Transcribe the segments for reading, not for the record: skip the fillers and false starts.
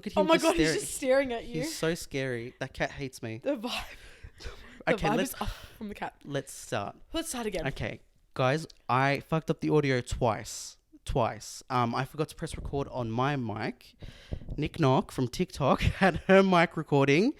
Look at him. Oh my just God, staring. he's just staring at you. He's so scary. That cat hates me. The vibe. Okay, vibe let's is off from the cat. let's start. Let's start again. Okay, guys, I fucked up the audio twice. I forgot to press record on my mic. Niknok from TikTok had her mic recording,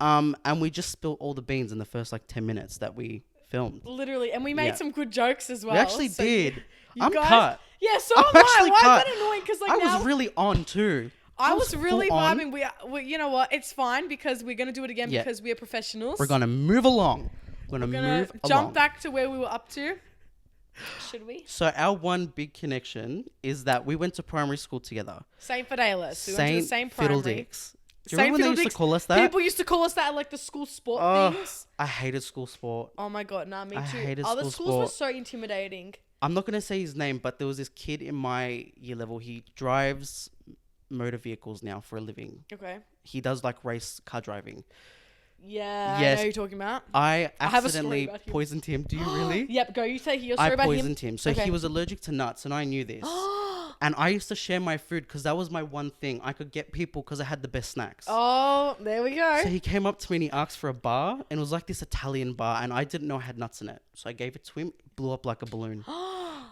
and we just spilled all the beans in the first like 10 minutes that we filmed. Literally, and we made Yeah. some good jokes as well. We actually so did. You I'm guys, cut. Yeah, so I'm am I. actually Why is cut. that annoying? Because like I now was really on too. I was really full on. vibing. We, you know what? It's fine because we're gonna do it again Yeah. because we are professionals. We're gonna move along. We're Gonna move jump along. back to where we were up to. Should we? So our one big connection is that we went to primary school together. Saint Fidelis. We went to the same primary. Fiddledicks. Do you Saint remember when they used to call us that? People used to call us that at like the school sport things. I hated school sport. Oh my God, nah, me I too. hated Other school schools were sport. so intimidating. I'm not gonna say his name, but there was this kid in my year level. He drives motor vehicles now for a living. Okay. He does like race car driving. Yeah, I Yes. know who you're talking about. I have a story accidentally about him. poisoned him. Do you really? Yep, go. You say your I story about him. poisoned him. So Okay. he was allergic to nuts, and I knew this. And I used to share my food because that was my one thing. I could get people because I had the best snacks. Oh, there we go. So he came up to me and he asked for a bar, and it was like this Italian bar, and I didn't know I had nuts in it. So I gave it to him. It blew up like a balloon.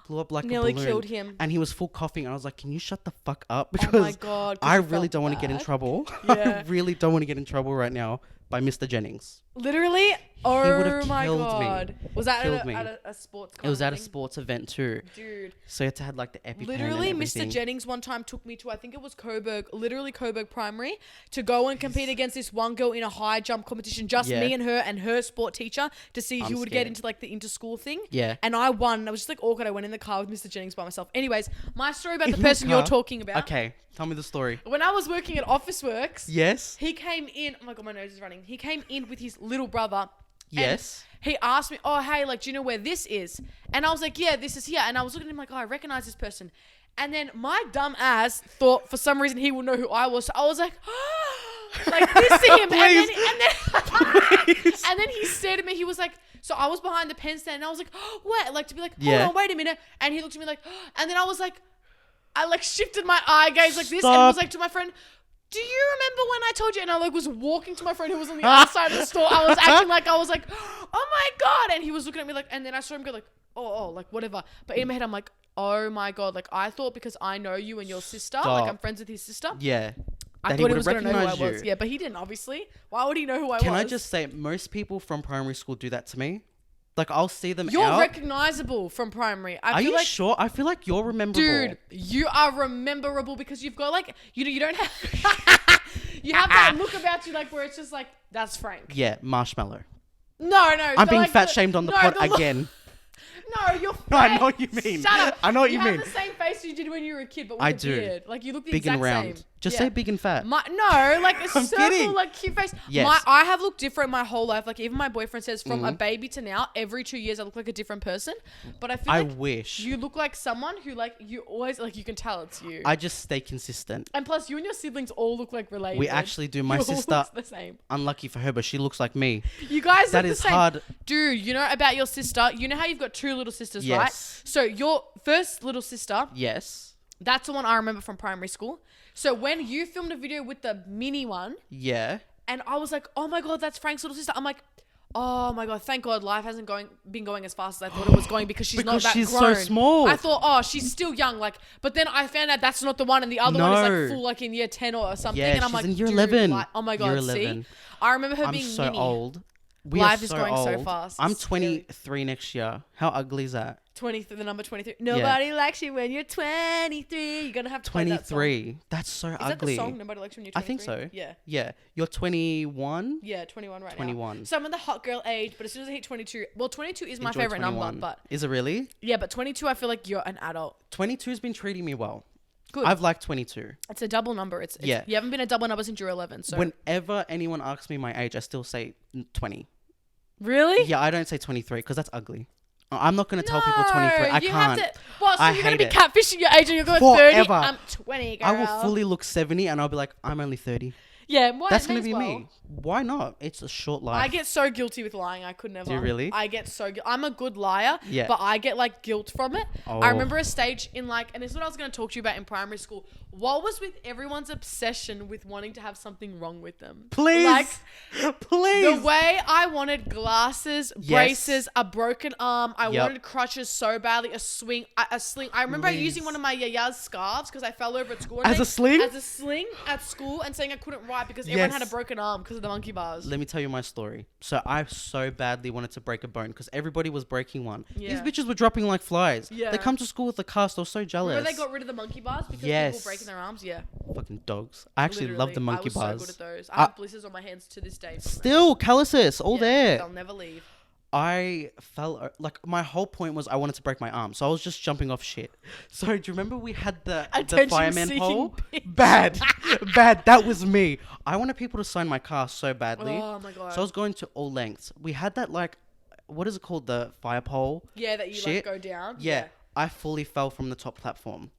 Blew up like Nearly a balloon. killed him. And he was full coughing, and I was like, "Can you shut the fuck up?" Oh Because my God. 'cause I you really felt don't want to get in bad. trouble. Yeah. I really don't want to get in trouble right now by Mr. Jennings. Literally? would've Oh my killed me. God. Was that Killed me. at a sports It was at a thing? sports event too. Dude. So you had to have like the EpiPen Literally, and Mr. everything. Jennings one time took me to, I think it was Coburg Primary, to go and compete against this one girl in a high jump competition, just Yeah. me and her sport teacher, to see I'm who would get scared. into like the inter-school thing. Yeah. And I won. I was just like awkward. I went in the car with Mr. Jennings by myself. Anyways, my story about the In person you're car? talking about. Okay, tell me the story. When I was working at Office Works, Yes. he came in. Oh my God, my nose is running. He came in with his little brother. and Yes. He asked me, "Oh, hey, like, do you know where this is?" And I was like, "Yeah, this is here." And I was looking at him like, "Oh, I recognize this person." And then my dumb ass thought for some reason he would know who I was. So I was like, like this to him. Please. Please. And then he said to me, he was like, so I was behind the pen stand and I was like, what? Like to be like, hold Yeah. on, wait a minute. And he looked at me like, and then I was like, I like shifted my eye gaze like this and Stop. was like to my friend, "Do you remember when I told you?" And I like was walking to my friend who was on the other side of the store. I was acting like I was like, "Oh my God." And he was looking at me like, and then I saw him go like, oh, like whatever. But in my head, I'm like, "Oh my God." Like I thought because I know you and your sister, like Stop. I'm friends with his sister. Yeah. I That he thought he would've was going to know who I recognised was. you. Yeah, but he didn't, obviously. Why would he know who I Can was? I just say, most people from primary school do that to me. Like, I'll see them You're out. recognizable from primary. I Are feel you like, sure? I feel like you're rememberable. dude, you are rememberable because you've got like, you don't have, you have that look about you like where it's just like, that's Frank. Yeah, marshmallow. No. I'm being fat shamed on the pod look- again. No, you're No, I fat. know what you mean. Shut up. I know what you have mean. the same face you did when you were a kid, but with I a do. beard. Like you look the Big exact and round. same. Just Yeah. say big and fat. No, like a I'm circle, kidding. like cute face. Yes. I have looked different my whole life. Like even my boyfriend says, from a baby to now, every 2 years I look like a different person. But I feel I like wish. you look like someone who like you always like you can tell it's you. I just stay consistent. And plus, you and your siblings all look like related. We actually do. My You all sister, look the same. unlucky for her, but she looks like me. You guys That look is the same. hard. Dude, you know about your sister? You know how you've got two little sisters, Yes. right? So your first little sister, Yes. that's the one I remember from primary school. So when you filmed a video with the mini one, Yeah. and I was like, "Oh my God, that's Frank's little sister." I'm like, "Oh my God, thank God life hasn't been going as fast as I thought it was going because she's not Because that she's so grown." small. I thought, "Oh, she's still young." Like, but then I found out that's not the one, and the other one is No. like full, like in year 10 or something. Yeah, and I'm she's like, in year "Dude, 11. like, oh my God, Year see?" 11. I remember her I'm being so mini. old. We Life are is so going so old. fast. I'm It's scary. 23 next year. How ugly is that? 23, the number 23. Nobody likes you when you're 23. You're gonna have to play that song. 23. That's so Is ugly. that the song? Nobody likes you when you're 23. I think so. Yeah. Yeah. You're 21? Yeah, 21 right 21. now. So I'm in the hot girl age, but as soon as I hit 22, well, 22 is my Enjoy favorite 21. number, but Is it really? yeah, but 22, I feel like you're an adult. 22's been treating me well. Good. I've liked 22. It's a double number. It's Yeah. You haven't been a double number since you're 11. So Whenever anyone asks me my age, I still say 20. really? Yeah, I don't say 23 because that's ugly. I'm not going to tell people 23. I you can't. Have to, well, so I you're gonna hate be it. catfishing your age and you're going 30. Forever. I'm 20, girl. I will fully look 70 and I'll be like, I'm only 30. Yeah, why, That's may gonna as be well. me. Why not? It's a short life. I get so guilty with lying. I could never. Do you really? I get so I'm a good liar, Yeah. but I get like guilt from it. Oh. I remember a stage in like, and this is what I was going to talk to you about in primary school. What was with everyone's obsession with wanting to have something wrong with them? Please. Like, Please. the way I wanted glasses, Yes. braces, a broken arm. I Yep. wanted crutches so badly. A sling. I remember using one of my yaya's scarves because I fell over at school. As a sling? As a sling at school, and saying I couldn't write because everyone had a Yes. broken arm because of the monkey bars. Let me tell you my story. So I so badly wanted to break a bone because everybody was breaking one. Yeah. These bitches were dropping like flies. Yeah. They come to school with a cast. I was so jealous. Remember they got rid of the monkey bars because Yes. people breaking their arms? Yeah. Fucking dogs. I actually love the monkey I was bars. so good at those. I have blisters on my hands to this day. From them. Still, calluses, all Yeah, there. They'll never leave. I fell like my whole point was I wanted to break my arm, so I was just jumping off shit. So do you remember we had the fireman Attention-seeking pole? bitch. Bad, bad. That was me. I wanted people to sign my car so badly. Oh my god. So I was going to all lengths. We had that like, what is it called? The fire pole. Yeah, that you shit. like go down. Yeah. I fully fell from the top platform.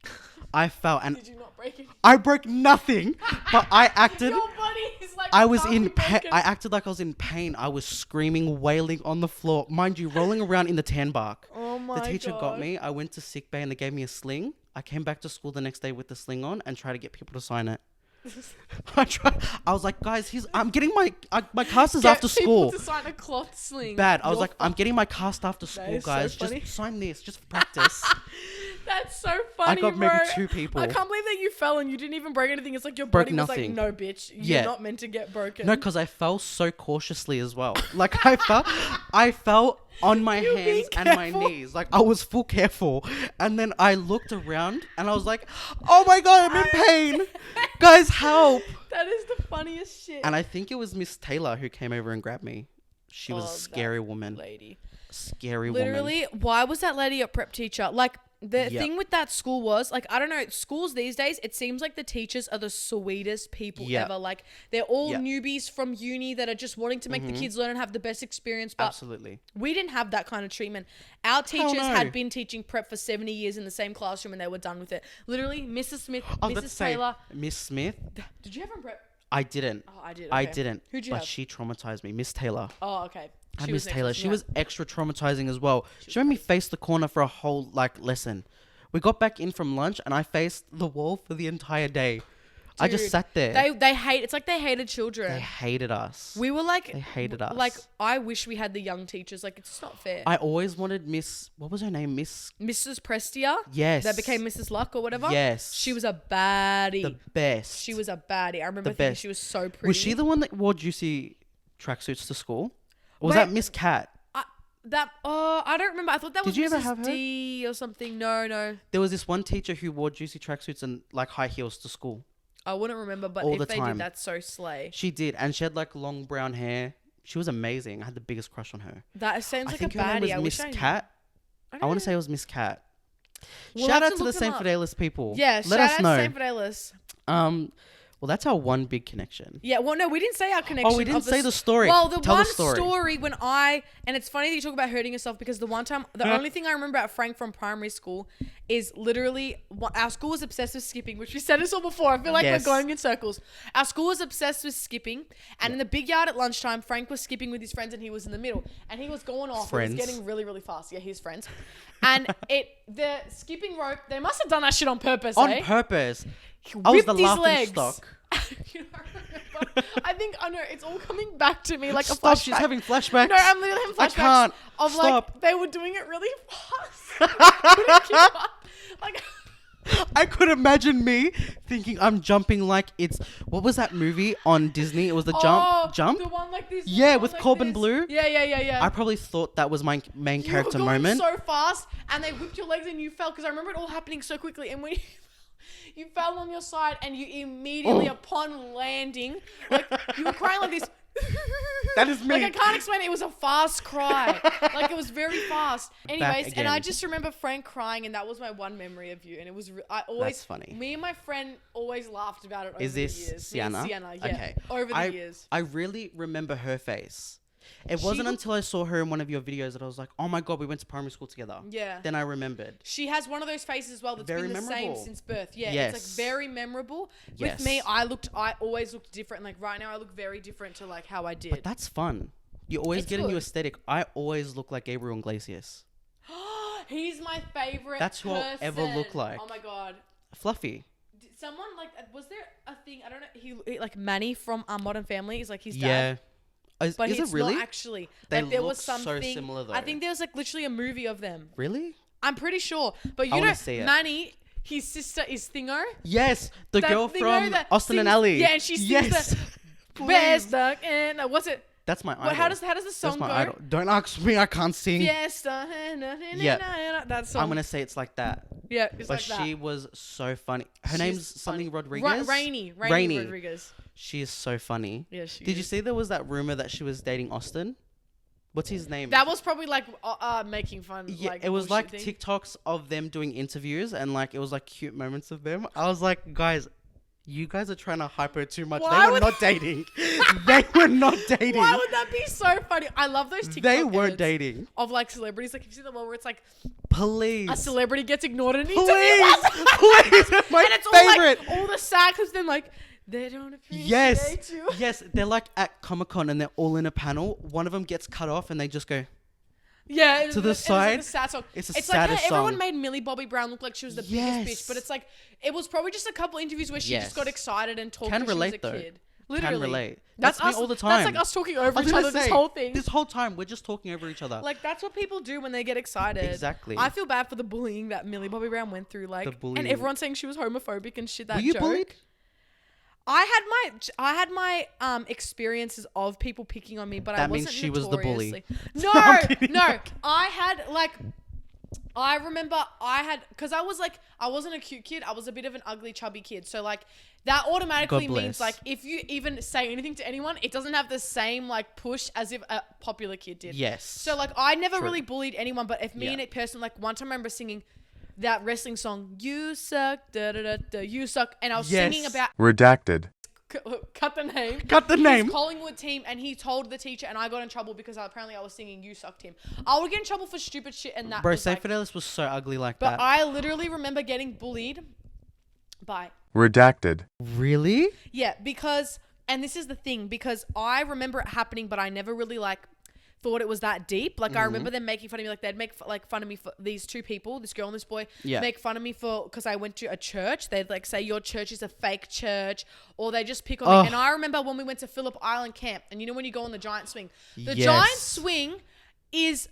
I fell and Did you not break it? I broke nothing, but I acted. Your body is like. I was partly in pain. broken. I acted like I was in pain. I was screaming, wailing on the floor. Mind you, rolling around in the tan bark. Oh my The teacher god. got me. I went to sick bay and they gave me a sling. I came back to school the next day with the sling on and tried to get people to sign it. I was like, guys, I'm getting my cast is Get after people school. to sign a cloth sling. Bad. I was You're like, I'm getting my cast after That school, is so guys. funny. Just sign this, just for practice. That's so funny, got maybe bro. 2 people. I can't believe that you fell and you didn't even break anything. It's like your Broke body was nothing. like, no, bitch, you're Yeah. not meant to get broken. No, because I fell so cautiously as well. Like I fell on my You being hands and my careful. knees. Like I was full careful. And then I looked around and I was like, oh my God, I'm in pain. Guys, help. That is the funniest shit. And I think it was Miss Taylor who came over and grabbed me. She was a Oh, scary that woman. lady. Scary woman. Literally, why was that lady a prep teacher? Like, the Yep. thing with that school was, like, I don't know, schools these days, it seems like the teachers are the sweetest people Yep. ever. Like, they're all Yep. newbies from uni that are just wanting to make the kids learn and have the best experience. But Absolutely. we didn't have that kind of treatment. Our teachers no. had been teaching prep for 70 years in the same classroom and they were done with it. Literally, Mrs. Smith, I was about to Mrs. say, Taylor. Miss Smith. Did you have her in prep? I didn't. Oh, I did. I okay. didn't. Who'd you but have? she traumatized me. Miss Taylor. Oh, okay. I She Miss was next Taylor. to She me. was extra traumatizing as well. She made me face the corner for a whole lesson. We got back in from lunch and I faced the wall for the entire day. I just Dude, sat there. They hate. It's like they hated children. They hated us. We were like, They hated us. Like, I wish we had the young teachers. Like, it's just not fair. I always wanted Miss. What was her name? Miss. Mrs. Prestia. Yes. That became Mrs. Luck or whatever. Yes. She was a baddie. The best. She was a baddie. I remember The thinking best. she was so pretty. Was she the one that wore juicy tracksuits to school? Or was Wait. that Miss Cat? I don't remember. I thought that Did was you Mrs. ever have her? D or something. No. There was this one teacher who wore juicy tracksuits and like high heels to school. I wouldn't remember, but All if the they time. did, that's so slay. She did, and she had like long brown hair. She was amazing. I had the biggest crush on her. That sounds I like think a her name baddie. I was wish Miss I Cat. I I want don't to say it was Miss Cat. We'll Shout have out to to the look 'em St. up. Fidelis people. Yeah, Let us shout know. out to St. Fidelis. Well, that's our one big connection. Yeah, well, no, we didn't say our connection. Oh, we didn't of say the story. Well, the Tell one the story. when and it's funny that you talk about hurting yourself because the one time, the only thing I remember at Frank from primary school is literally, our school was obsessed with skipping, which we said this all before. I feel like Yes. we're going in circles. Our school was obsessed with skipping, and in the big yard at lunchtime, Frank was skipping with his friends and he was in the middle. And he was going off. Friends. He was getting really, really fast. Yeah, his friends. And the skipping rope, they must have done that shit on purpose, On eh? purpose. He I was whipped the his laughing legs. stock. You know, I think I know it's all coming back to me like a Stop, flashback. she's having flashbacks. No, I'm literally having flashbacks I can't. of Stop. like they were doing it really fast. I couldn't keep up. Like I could imagine me thinking I'm jumping like it's what was that movie on Disney? It was the jump. The one like this. Yeah, the one with like Corbin this. Blue. Yeah. I probably thought that was my main You character were going moment. so fast, and they whipped your legs and you fell because I remember it all happening so quickly. And when you fell on your side, and you immediately upon landing, like you were crying like this. That is me. Like I can't explain it. It was a fast cry. Like it was very fast. Anyways, and I again. just remember Frank crying, and that was my one memory of you. And it was I always That's funny. Me and my friend always laughed about it. Over Is this the years. Sienna? Me and Sienna, yeah. Okay. Over the years. I really remember her face. It wasn't until I saw her in one of your videos that I was like, oh my God, we went to primary school together. Yeah. Then I remembered. She has one of those faces as well that's Very been the memorable. same since birth. Yeah, Yes. it's like very memorable. Yes. With me, I always looked different. Like right now, I look very different to like how I did. But that's fun. You always It's get a new good. aesthetic. I always look like Gabriel Iglesias. He's my favorite. That's who I'll ever look like. Oh my God. Fluffy. Someone like, was there a thing? I don't know. He like Manny from Modern Family is like his Yeah. dad. But is it's it really? not actually. They Like there look was something. so similar though. I think there was like literally a movie of them. Really? I'm pretty sure. But you I know, wanna see it. Manny, his sister is Thingo. Yes, the That girl Thingo from that Austin and sings- Ally. Yeah, and she sings yes. the best duck and what's it? That's my idol. What? How does the That's song my go? idol. Don't ask me. I can't sing. Fiesta. Yeah. That song. I'm gonna say it's like that. Yeah, it's But like that. she was so funny. Her She's name's funny. something Rodriguez. Rainy Rainy. Rodriguez. She is so funny. Yeah, she Did you is. see there was that rumor that she was dating Austin? What's his name? That was probably like making fun. Yeah, like, it was like bullshit thing. TikToks of them doing interviews and like it was like cute moments of them. I was like, guys, you guys are trying to hype her too much. Why They were would- not dating. They were not dating. Why would that be so funny? I love those TikTok They weren't edits dating. of like celebrities. Like, have you seen the one where it's like Please. a celebrity gets ignored in an Please. interview? Please. My And it's favorite. all like all the sad clips. Then like they don't appreciate Yes. you. Yes. They're like at Comic-Con and they're all in a panel. One of them gets cut off and they just go, Yeah, To the it's side, like a sad song. it's the like how saddest everyone song. made Millie Bobby Brown look like she was the Yes. biggest bitch, but it's like it was probably just a couple interviews where she Yes. just got excited and talked Can because she relate, was though. a kid. Literally, Can relate. That's That's me us all the That's time. like us talking I over was each gonna other this say, whole thing. This whole time, we're just talking over each other. Like that's what people do when they get excited. Exactly. I feel bad for the bullying that Millie Bobby Brown went through. Like, The bullying. and everyone saying she was homophobic and shit. That Were you joke. bullied? I had my experiences of people picking on me, but I That means wasn't she was the bully. notoriously- No, I'm kidding. no. I had like. I remember because I wasn't a cute kid. I was a bit of an ugly, chubby kid. So like that automatically God means bless. like if you even say anything to anyone, it doesn't have the same like push as if a popular kid did. Yes. So like I never True. really bullied anyone, but if me Yeah. and a person like one time I remember singing that wrestling song, "You Suck," da da da da, "You Suck," and I was Yes. singing about Redacted. cut the name. Cut the name. His Collingwood team, and he told the teacher, and I got in trouble because apparently I was singing "You Sucked" him. I would get in trouble for stupid shit, and that. Bro, was, Safe like, Fidelis was so ugly like but that. I literally remember getting bullied by Redacted. Really? yeah because and this is the thing because I remember it happening, but I never really like thought it was that deep. Like I remember them making fun of me. Like they'd make like fun of me for these two people, this girl and this boy. Yeah. Make fun of me for because I went to a church. They'd like say your church is a fake church, or they just pick on Oh. me. And I remember when we went to Phillip Island Camp, and you know when you go on the giant swing, the Yes. giant swing is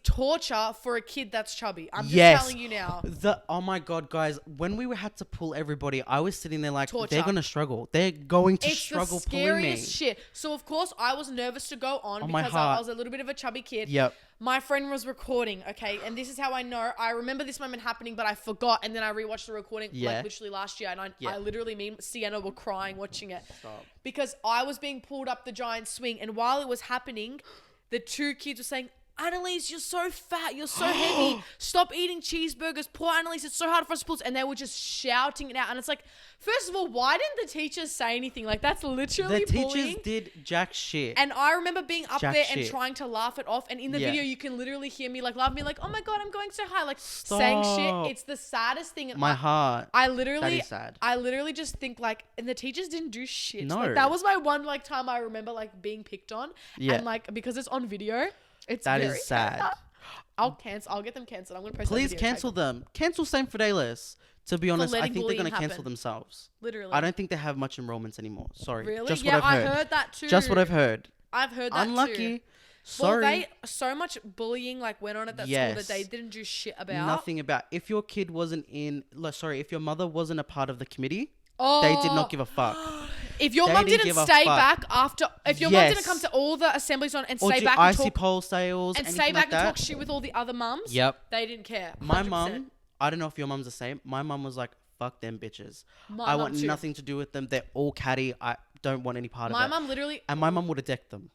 torture for a kid that's chubby. I'm just Yes. telling you now. Oh my God, guys! When we had to pull everybody, I was sitting there like, Torture. they're gonna struggle. They're going to It's struggle the pulling me. scariest shit. So of course I was nervous to go on Oh, my because I heart. was a little bit of a chubby kid. Yep. My friend was recording, okay, and this is how I know. I remember this moment happening, but I forgot, and then I rewatched the recording Yeah. like literally last year, and Yeah. I literally me and Sienna were crying watching it Stop. because I was being pulled up the giant swing, and while it was happening, the two kids were saying, "Annalise, you're so fat, you're so heavy, stop eating cheeseburgers, poor Annalise, it's so hard for us to pull," and they were just shouting it out, and it's like, first of all, why didn't the teachers say anything? Like that's literally The teachers bullying. did jack shit. And I remember being up Jack there and shit. trying to laugh it off. And in the Yeah. video, you can literally hear me like laughing, like, "Oh my God, I'm going so high." Like saying Stop. shit. It's the saddest thing. And My heart. I literally, That is sad. I literally just think like, and the teachers didn't do shit. No. Like, that was my one like time I remember like being picked on. Yeah. And like, because it's on video, it's That very is sad. I'll get them cancelled. I'm going to post that Please video, cancel tag them. Cancel Saint Fidelis. To be honest, I letting think they're bullying gonna cancel happen. themselves. them. Literally. I don't think they have much enrollments anymore. Sorry. Really? Just Yeah, what I've heard. I heard that too. Just what I've heard. I've heard that Unlucky. too. Sorry. Well, so much bullying like went on at that school Yes. that they didn't do shit about. Nothing about. If your kid wasn't if your mother wasn't a part of the committee, Oh, they did not give a fuck. If your They mum didn't didn't give a stay fuck. back after, if your mum Yes. didn't come to all the assemblies on and Or stay do back and icy talk pole sales, and anything stay back like and that. talk shit with all the other mums, Yep. they didn't care. My 100%. mum, I don't know if your mum's the same. My mum was like, "Fuck them bitches. My I mum want too. nothing to do with them. They're all catty. I don't want any part My of it." mum literally. And my mum would have decked them.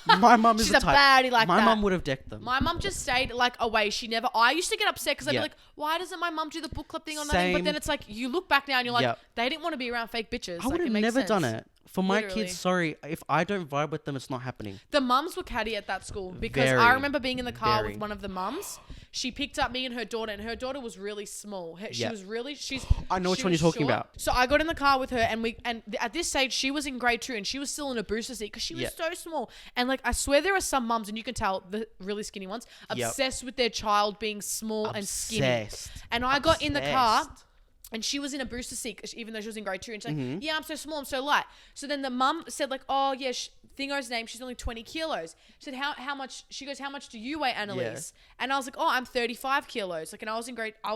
My mum is She's the a type. baddie like my that. mum would have decked them. My mum just stayed like away. She never. I used to get upset because I'd Yeah. be like, "Why doesn't my mum do the book club thing or nothing?" But Same. then it's like you look back now and you're like, Yep. they didn't want to be around fake bitches. I like, would it have makes never done sense. it. For my Literally. kids, sorry, if I don't vibe with them, it's not happening. The mums were catty at that school because Very, I remember being in the car very. with one of the mums. She picked up me and her daughter, and her daughter was really small. She Yeah. was really she's. I know which she one was you're talking short. about. So I got in the car with her, and at this stage she was in grade 2, and she was still in a booster seat because she was Yeah. so small. And like I swear there are some mums, and you can tell the really skinny ones, Yep. obsessed with their child being small and skinny. Obsessed. And I got in the car. Obsessed. And she was in a booster seat, even though she was in grade 2. And she's like, Mm-hmm. yeah, I'm so small, I'm so light. So then the mum said like, oh yeah, Thingo's name, she's only 20 kilos. She said, how much? She goes, how much do you weigh, Annalise? Yeah. And I was like, oh, I'm 35 kilos. Like, and I was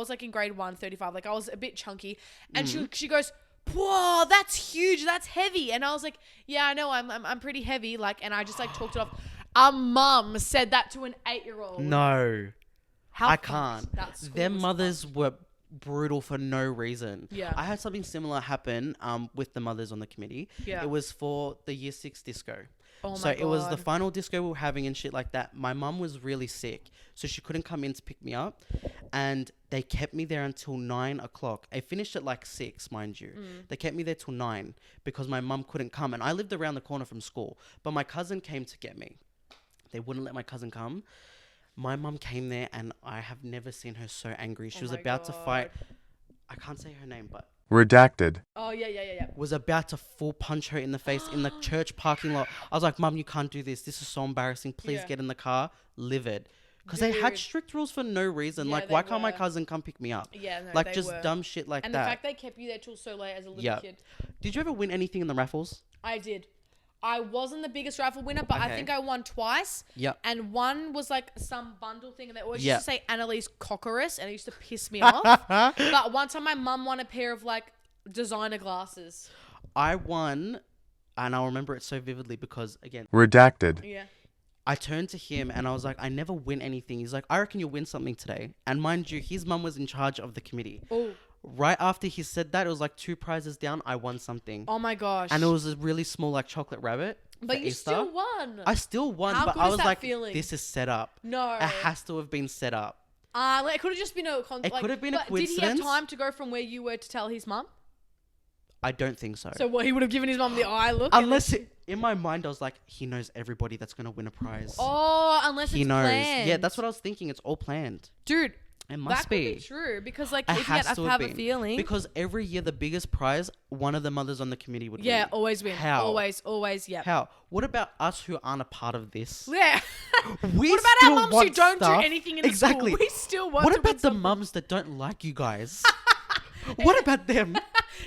like in grade 1, 35. Like I was a bit chunky. And she goes, whoa, that's huge. That's heavy. And I was like, yeah, I know, I'm pretty heavy. Like, and I just like talked it off. Our mum said that to an 8-year-old. No. How I fucked. can't. Their mothers were brutal for no reason. Yeah. I had something similar happen with the mothers on the committee. Yeah. It was for the year 6 disco. Oh my So it was the God. final disco we were having and shit like that. My mum was really sick, so she couldn't come in to pick me up. And they kept me there until 9 o'clock. I finished at like 6, mind you. They kept me there till 9 because my mum couldn't come. And I lived around the corner from school. But my cousin came to get me. They wouldn't let my cousin come. My mum came there and I have never seen her so angry. She was my about to God. fight. I can't say her name, but Redacted. Oh yeah. was about to full punch her in the face in the church parking lot. I was like, Mum, you can't do this. This is so embarrassing. Please Yeah. get in the car. Livid. Because they had Dude. strict rules for no reason. Yeah, like, they why can't my were. cousin come pick me up? Yeah, no, Like, they just were. dumb shit like And that. the fact they kept you there till so late as a little Yeah. kid. Did you ever win anything in the raffles? I did. I wasn't the biggest raffle winner, but I Okay. think I won twice. Yep. And one was like some bundle thing, and they always Yeah. used to say Annalise Cockerus, and it used to piss me off. But one time my mum won a pair of like designer glasses. I won, and I'll remember it so vividly because, again, Redacted. Yeah. I turned to him and I was like, I never win anything. He's like, I reckon you'll win something today. And mind you, his mum was in charge of the committee. Oh. Right after he said that, it was like 2 prizes down. I won something. Oh my gosh. And it was a really small, like, chocolate rabbit. But for you Easter. still won. I still won, How but good I is was that like, feeling? this is set up. No. It has to have been set up. Like it could have just been It could have been a but did he have coincidence. time to go from where you were to tell his mum? I don't think so. So what, he would have given his mum the eye look? and Unless then- in my mind, I was like, he knows everybody that's going to win a prize. Oh, unless he it's knows. planned. Yeah, that's what I was thinking. It's all planned. Dude, It must that be. could be true because like It if you has had to to have have a been. feeling. Because every year, the biggest prize, one of the mothers on the committee would Yeah, win. always win. How? Always, yeah. How? What about us who aren't a part of this? Yeah. We What about still our mums who want don't stuff. do anything in the Exactly. school? We still want What to win about the something. mums that don't like you guys? What about them?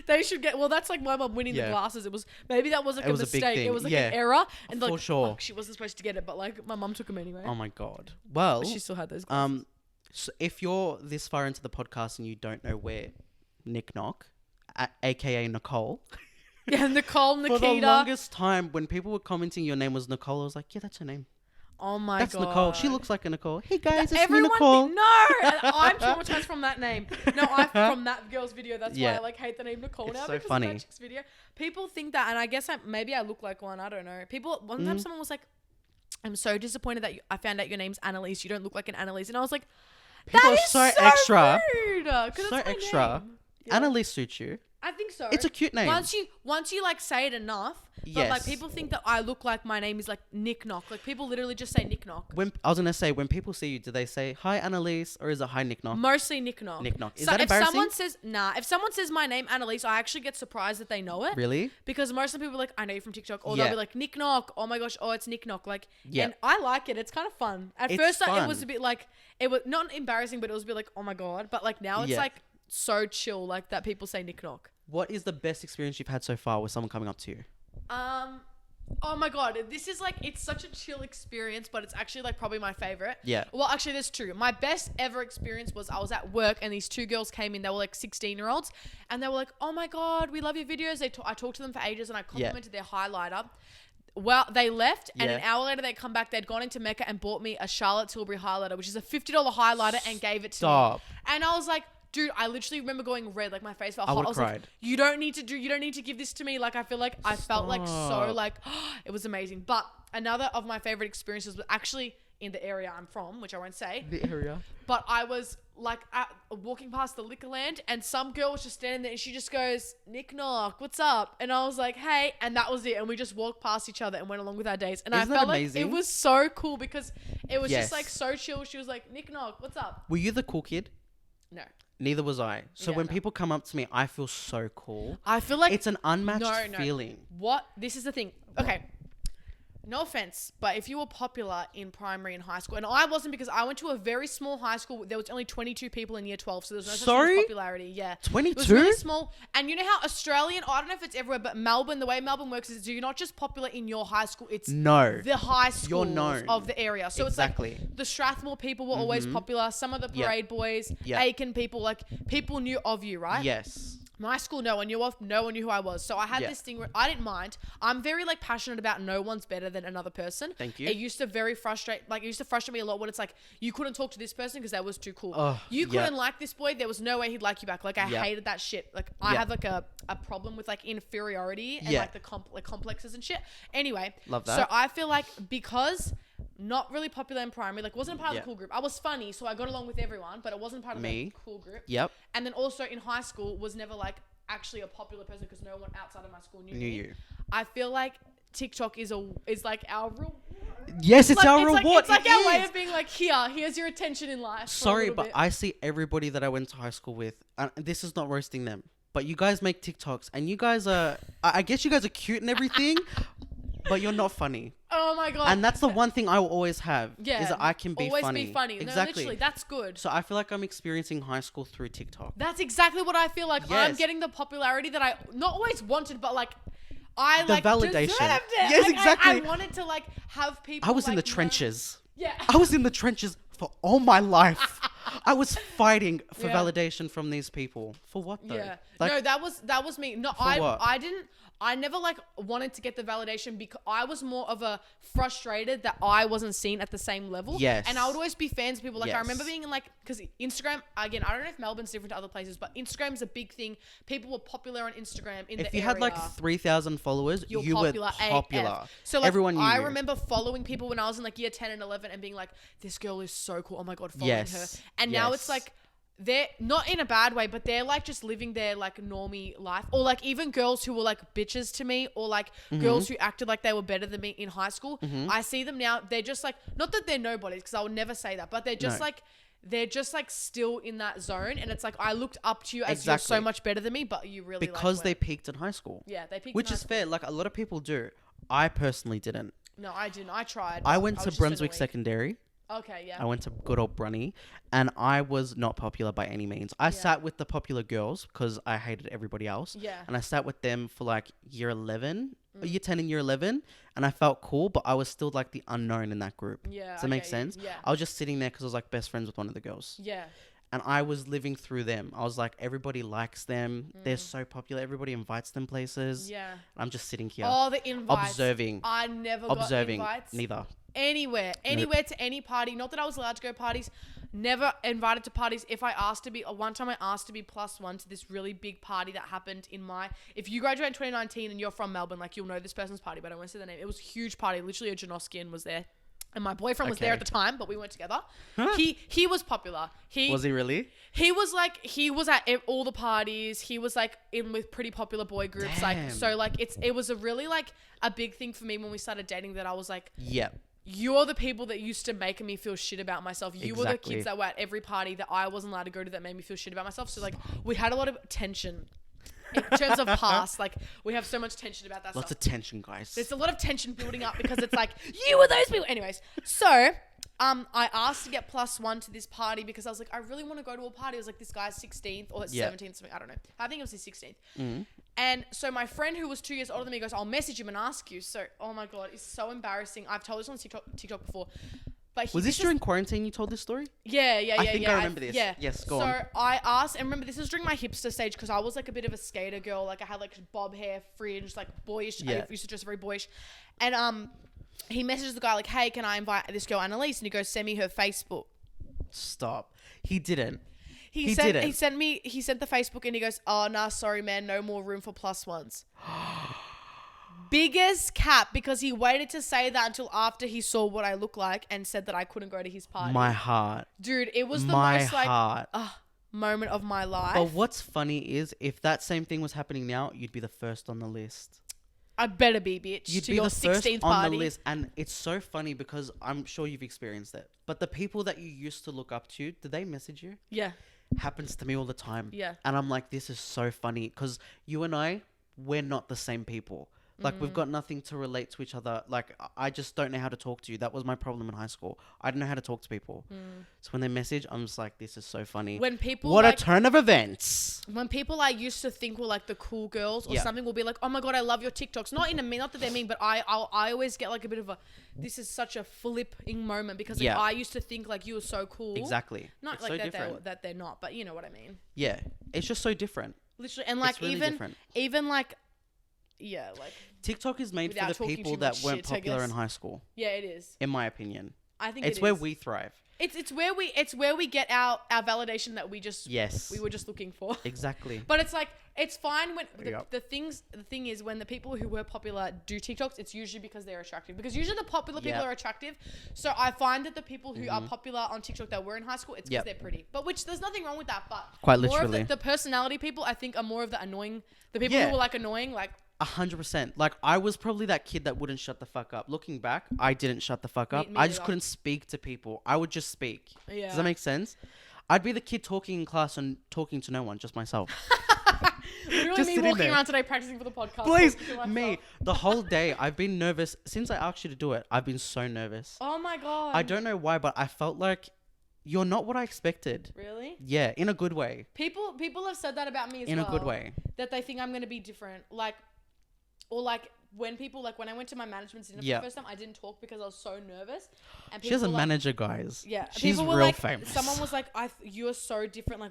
They should get. Well, that's like my mum winning Yeah. the glasses. It was maybe that was like It a was a big mistake. thing. It was like Yeah. an error, and For like sure. fuck, she wasn't supposed to get it, but like my mum took them anyway. Oh my god. Well, But she still had those. Glasses. so if you're this far into the podcast and you don't know where niknok, aka Nicole, Yeah, Nicole, for Nikita. the longest time when people were commenting your name was Nicole, I was like, yeah, that's her name. Oh my That's god. Nicole. She looks like a Nicole. Hey guys, it's me, Everyone Nicole. no, I'm traumatized from that name. No, I'm from that girl's video. That's why Yeah. I like hate the name Nicole It's now so because funny. of that chick's video. People think that, and I guess maybe I look like one. I don't know. People one time someone was like, "I'm so disappointed that I found out your name's Annalise. You don't look like an Annalise," and I was like, People "That are is so extra. rude, 'cause it's So my extra. name." Yeah. Annalise suits you. I think so. It's a cute name. Once you like say it enough, but like Yes. people think that I look like my name is like niknok. Like people literally just say niknok. When I was gonna say, when people see you, do they say hi Annalise or is it hi niknok? Mostly niknok. Niknok. Is So that if embarrassing? someone says if someone says my name Annalise, I actually get surprised that they know it. Really? Because most of the people are like, I know you from TikTok, or Yeah. they'll be like niknok. Oh my gosh, oh it's niknok. Like, Yeah. and I like it. It's kind of fun. At It's first, it fun. was a bit like it was not embarrassing, but it was a bit like oh my god. But like now it's Yeah. like so chill, like that people say niknok. What is the best experience you've had so far with someone coming up to you? Oh my god, this is like it's such a chill experience, but it's actually like probably my favorite. Yeah. Well, actually, there's two. My best ever experience was I was at work and these two girls came in. They were like 16-year-olds, and they were like, "Oh my god, we love your videos." I talked to them for ages, and I complimented their highlighter. Well, they left, and an Yeah. hour later they come back. They'd gone into Mecca and bought me a Charlotte Tilbury highlighter, which is a $50 highlighter, and gave it to Stop. me. And I was like, dude, I literally remember going red, like my face felt I hot. would've I was like, cried. you don't need to give this to me. Like I feel like I felt like so Stop. like it was amazing. But another of my favorite experiences was actually in the area I'm from, which I won't say. The area. But I was like walking past the liquor land, and some girl was just standing there, and she just goes, "Niknok, what's up?" And I was like, "Hey," and that was it. And we just walked past each other and went along with our days. And Isn't I that felt like amazing? it was so cool because it was Yes. just like so chill. She was like, "Niknok, what's up?" Were you the cool kid? No, Neither was I. So Yeah, when no. people come up to me, I feel so cool. I feel like It's an unmatched No. feeling. What? This is the thing. Okay. No offense, but if you were popular in primary and high school, and I wasn't because I went to a very small high school, there was only 22 people in year 12, so there's no such thing Sorry? as popularity. Yeah. It was 22? really small. And you know how Australian, I don't know if it's everywhere, but Melbourne, the way Melbourne works is you're not just popular in your high school, it's No. the high schools known. of the area. So Exactly. it's like the Strathmore people were always popular. Some of the Yep. parade boys, Yep. Aiken people, like people knew of you, right? Yes. My school, no one knew who I was. So I had Yeah. this thing where I didn't mind. I'm very like passionate about no one's better than another person. Thank you. It used to frustrate me a lot when it's like you couldn't talk to this person because that was too cool. Oh, You yeah. couldn't like this boy. There was no way he'd like you back. Like I Yeah. hated that shit. Like I Yeah. have like a problem with like inferiority and Yeah. like the complexes and shit. Anyway, Love So that. I feel like because not really popular in primary, like wasn't part of Yeah. the cool group. I was funny, so I got along with everyone, but it wasn't part of Me. the cool group. Yep. And then also in high school was never like actually a popular person because no one outside of my school knew Knew me. you. I feel like TikTok is like our real. Yes, it's Like, our it's reward. Like, it's like It our way is. of being like, here's your attention in life. for a Sorry, little but bit. I see everybody that I went to high school with, and this is not roasting them, but you guys make TikToks, and you guys are, I guess you guys are cute and everything, but you're not funny. Oh my god. And that's the one thing I will always have, yeah, is that I can be always funny. be funny. Exactly. No, literally, that's good. So I feel like I'm experiencing high school through TikTok. That's exactly what I feel like. I'm Yes. getting the popularity that I not always wanted, but like. I The like validation. deserved it. Yes, Like, exactly. I wanted to like have people. I was in like, the know- trenches. Yeah. I was in the trenches for all my life. I was fighting for Yeah. validation from these people. For what though? Yeah. Like, No, that was me. No, what? I never like wanted to get the validation because I was more of a frustrated that I wasn't seen at the same level. Yes. And I would always be fans of people. Like I Yes. remember being in like, because Instagram, again, I don't know if Melbourne's different to other places, but Instagram's a big thing. People were popular on Instagram in if the you had like area. 3,000 followers, You're you popular were AF. popular. So like Everyone knew I you. remember following people when I was in like year 10 and 11 and being like, this girl is so cool. Oh my God, following Yes. her. And now it's Yes. like, they're not in a bad way, but they're like just living their like normie life, or like even girls who were like bitches to me, or like girls who acted like they were better than me in high school. I see them now. They're just like, not that they're nobodies, because I would never say that, but they're just No. like, they're just like still in that zone, and it's like I looked up to you as Exactly. you're so much better than me, but you really because like, they weren't. peaked in high school. Yeah, they peaked. Which in high is school. fair. Like a lot of people do. I personally didn't. No, I didn't. I tried. I but went was to just Brunswick annoying. Secondary. Okay, yeah. I went to good old Brunny, and I was not popular by any means. I sat with the popular girls because I hated everybody else. Yeah. And I sat with them for like year 11, year 10 and year 11, and I felt cool, but I was still like the unknown in that group. Yeah. Does that I make get you. sense? Yeah. I was just sitting there because I was like best friends with one of the girls. Yeah. And I was living through them. I was like, everybody likes them. They're so popular. Everybody invites them places. Yeah. I'm just sitting here Oh, the invites. observing. I never Observing. got invites. Neither. Anywhere to any party. Not that I was allowed to go parties. Never invited to parties. If I asked to be, one time I asked to be +1 to this really big party that happened in my. If you graduate in 2019 and you're from Melbourne, like you'll know this person's party, but I won't say the name. It was a huge party. Literally, a Janoskian was there. And my boyfriend was there Okay. at the time, but we weren't together. He was popular. Was he really? He was at all the parties. He was like in with pretty popular boy groups. Like, Damn. so like it was a really like a big thing for me when we started dating, that I was like, Yeah. you're the people that used to make me feel shit about myself. You were the Exactly. kids that were at every party that I wasn't allowed to go to that made me feel shit about myself. So like we had a lot of tension in terms of past. Like we have so much tension about that Lots stuff. of tension, guys. There's a lot of tension building up because it's like, you were those people. Anyways, so I asked to get +1 to this party because I was like, I really want to go to a party. It was like this guy's 16th or 17th, something. I don't know. I think it was his 16th. And so my friend who was 2 years older than me goes, I'll message him and ask you. So, oh my God, it's so embarrassing. I've told this on TikTok before. But Was this during quarantine you told this story? Yeah. I think I remember this. Yeah. Yes, go so on. I asked, and remember, this was during my hipster stage because I was like a bit of a skater girl. Like I had like bob hair, fringe, like boyish. Yeah. I used to dress very boyish. And he messages the guy like, hey, can I invite this girl Annalise? And he goes, send me her Facebook. Stop. He didn't. He didn't. He sent the Facebook and he goes, oh, nah, sorry, man. No more room for +1s. biggest cap because he waited to say that until after he saw what I look like and said that I couldn't go to his party. My heart. Dude, it was the My most like heart. moment of my life. But what's funny is if that same thing was happening now, you'd be the first on the list. I better be, bitch. You'd to be your the first 16th on party. the list. And it's so funny because I'm sure you've experienced it. But the people that you used to look up to, did they message you? Yeah. Happens to me all the time. Yeah. And I'm like, this is so funny because you and I, we're not the same people. Like, we've got nothing to relate to each other. Like, I just don't know how to talk to you. That was my problem in high school. I didn't know how to talk to people. So when they message, I'm just like, this is so funny. When people What like, a turn of events. when people I used to think were like the cool girls or Yeah. something will be like, oh my God, I love your TikToks. Not that they're mean, but I always get like a bit of a, this is such a flipping moment because like, Yeah. I used to think like you were so cool. Exactly. Not It's like so that different. that they're not, but you know what I mean. Yeah. It's just so different. Literally, and like It's really even different. like, yeah, like TikTok is made Without for the talking people too that much weren't shit, I popular in guess. high school, yeah, it is. in my opinion. I think It's it where is. we thrive. It's where we get our validation that we Yes. were just looking for. Exactly. But it's like it's fine when Yep. the thing is when the people who were popular do TikToks, it's usually because they're attractive. Because usually the popular people Yep. are attractive. So I find that the people who are popular on TikTok that were in high school, it's because Yep. they're pretty. But which there's nothing wrong with that. But Quite more of literally. the personality people, I think, are more of the annoying. The people Yeah. who were like annoying, like 100%. Like, I was probably that kid that wouldn't shut the fuck up. Looking back, I didn't shut the fuck up. Me I just neither. couldn't speak to people. I would just speak. Yeah. Does that make sense? I'd be the kid talking in class and talking to no one, just myself. literally Just me sitting walking there. around today practicing for the podcast. Please, talking to me. myself. The whole day, I've been nervous. Since I asked you to do it, I've been so nervous. Oh my God. I don't know why, but I felt like you're not what I expected. Really? Yeah, in a good way. People have said that about me as In well. a good way. That they think I'm going to be different. Like, or like when people, like when I went to my management's dinner Yeah. for the first time, I didn't talk because I was so nervous. And She has a were like, manager, guys. Yeah. She's people were real like, famous. Someone was like, you are so different.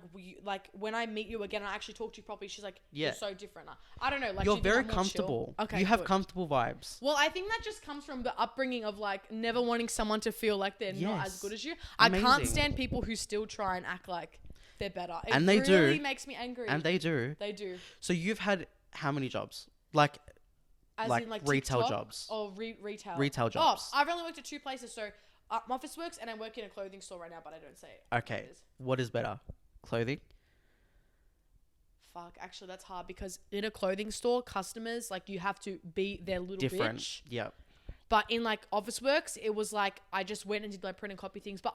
Like when I meet you again, I actually talk to you properly. She's like, Yeah. you're so different. I don't know. Like You're do you think very I'm more chill? comfortable. Okay. You have good. comfortable vibes. Well, I think that just comes from the upbringing of like never wanting someone to feel like they're not as Yes. good as you. I can't Amazing. stand people who still try and act like they're better. It And they do. really makes me angry. And they do. They do. So you've had how many jobs? Like, As like in like retail TikTok jobs. or retail. Retail jobs. Oh, I've only worked at 2 places. So Office Works and I work in a clothing store right now, but I don't say it. Okay. What is better? Clothing? Fuck, actually that's hard because in a clothing store, customers, like you have to be their little Different. bitch. Yeah. But in like Office Works, it was like I just went and did my print and copy things. But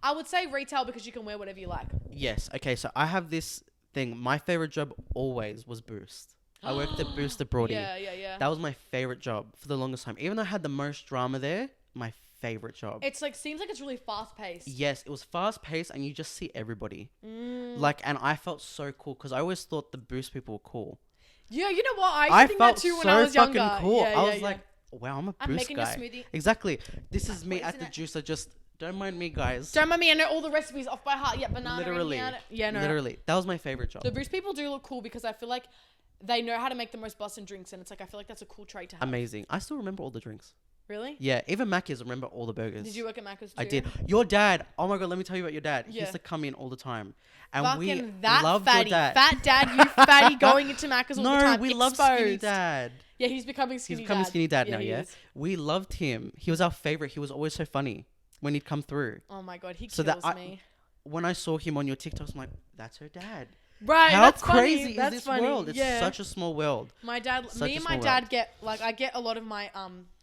I would say retail because you can wear whatever you like. Yes. Okay. So I have this thing. My favorite job always was Boost. I worked at Boost at Brody. Yeah. That was my favorite job for the longest time. Even though I had the most drama there, my favorite job. It's like seems like it's really fast paced. Yes, it was fast paced and you just see everybody. Mm. Like, and I felt so cool because I always thought the Boost people were cool. Yeah, you know what? I used to think that too when I was fucking younger. cool. Yeah, I was yeah. like, wow, I'm a I'm Boost making guy. a smoothie. Exactly. This is me Wait, at the isn't it- juicer. Just don't mind me, guys. Don't mind me, I know all the recipes off by heart. Yeah, banana. Literally. In here. Yeah, no. Literally. That was my favorite job. The Boost people do look cool because I feel like they know how to make the most bussin' drinks, and it's like I feel like that's a cool trait to have. Amazing. I still remember all the drinks. Really? Yeah, even Macca's remember all the burgers. Did you work at Macca's too? I did. Your dad. Oh my god, let me tell you about your dad. He Yeah. used to come in all the time, and Fucking we that loved fatty, your dad. fat dad, you fatty, going into Macca's all the No, time. we love skinny exposed. dad. Yeah, he's becoming He's skinny. becoming skinny dad now. he Yeah, is. we loved him. He was our favorite. He was always so funny when he'd come through. Oh my god, he So kills that me. When I saw him on your TikToks, I'm like, that's her dad. Right, How that's crazy funny. is That's this funny. world? It's yeah. such a small world. My dad, Such me a and my small dad world. get like I get a lot of my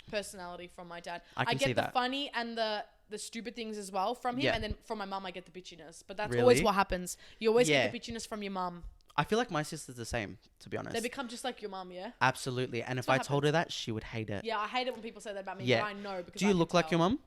personality from my dad. I can get see the that. funny and the stupid things as well from him, Yeah. and then from my mum I get the bitchiness. But that's Really? always what happens. You always Yeah. get the bitchiness from your mum. I feel like my sister's the same, to be honest. They become just like your mum, yeah. Absolutely. And if what I told her that, she would hate it. Yeah, I hate it when people say that about me. Yeah. But I know because Do you I can look like tell. your mum?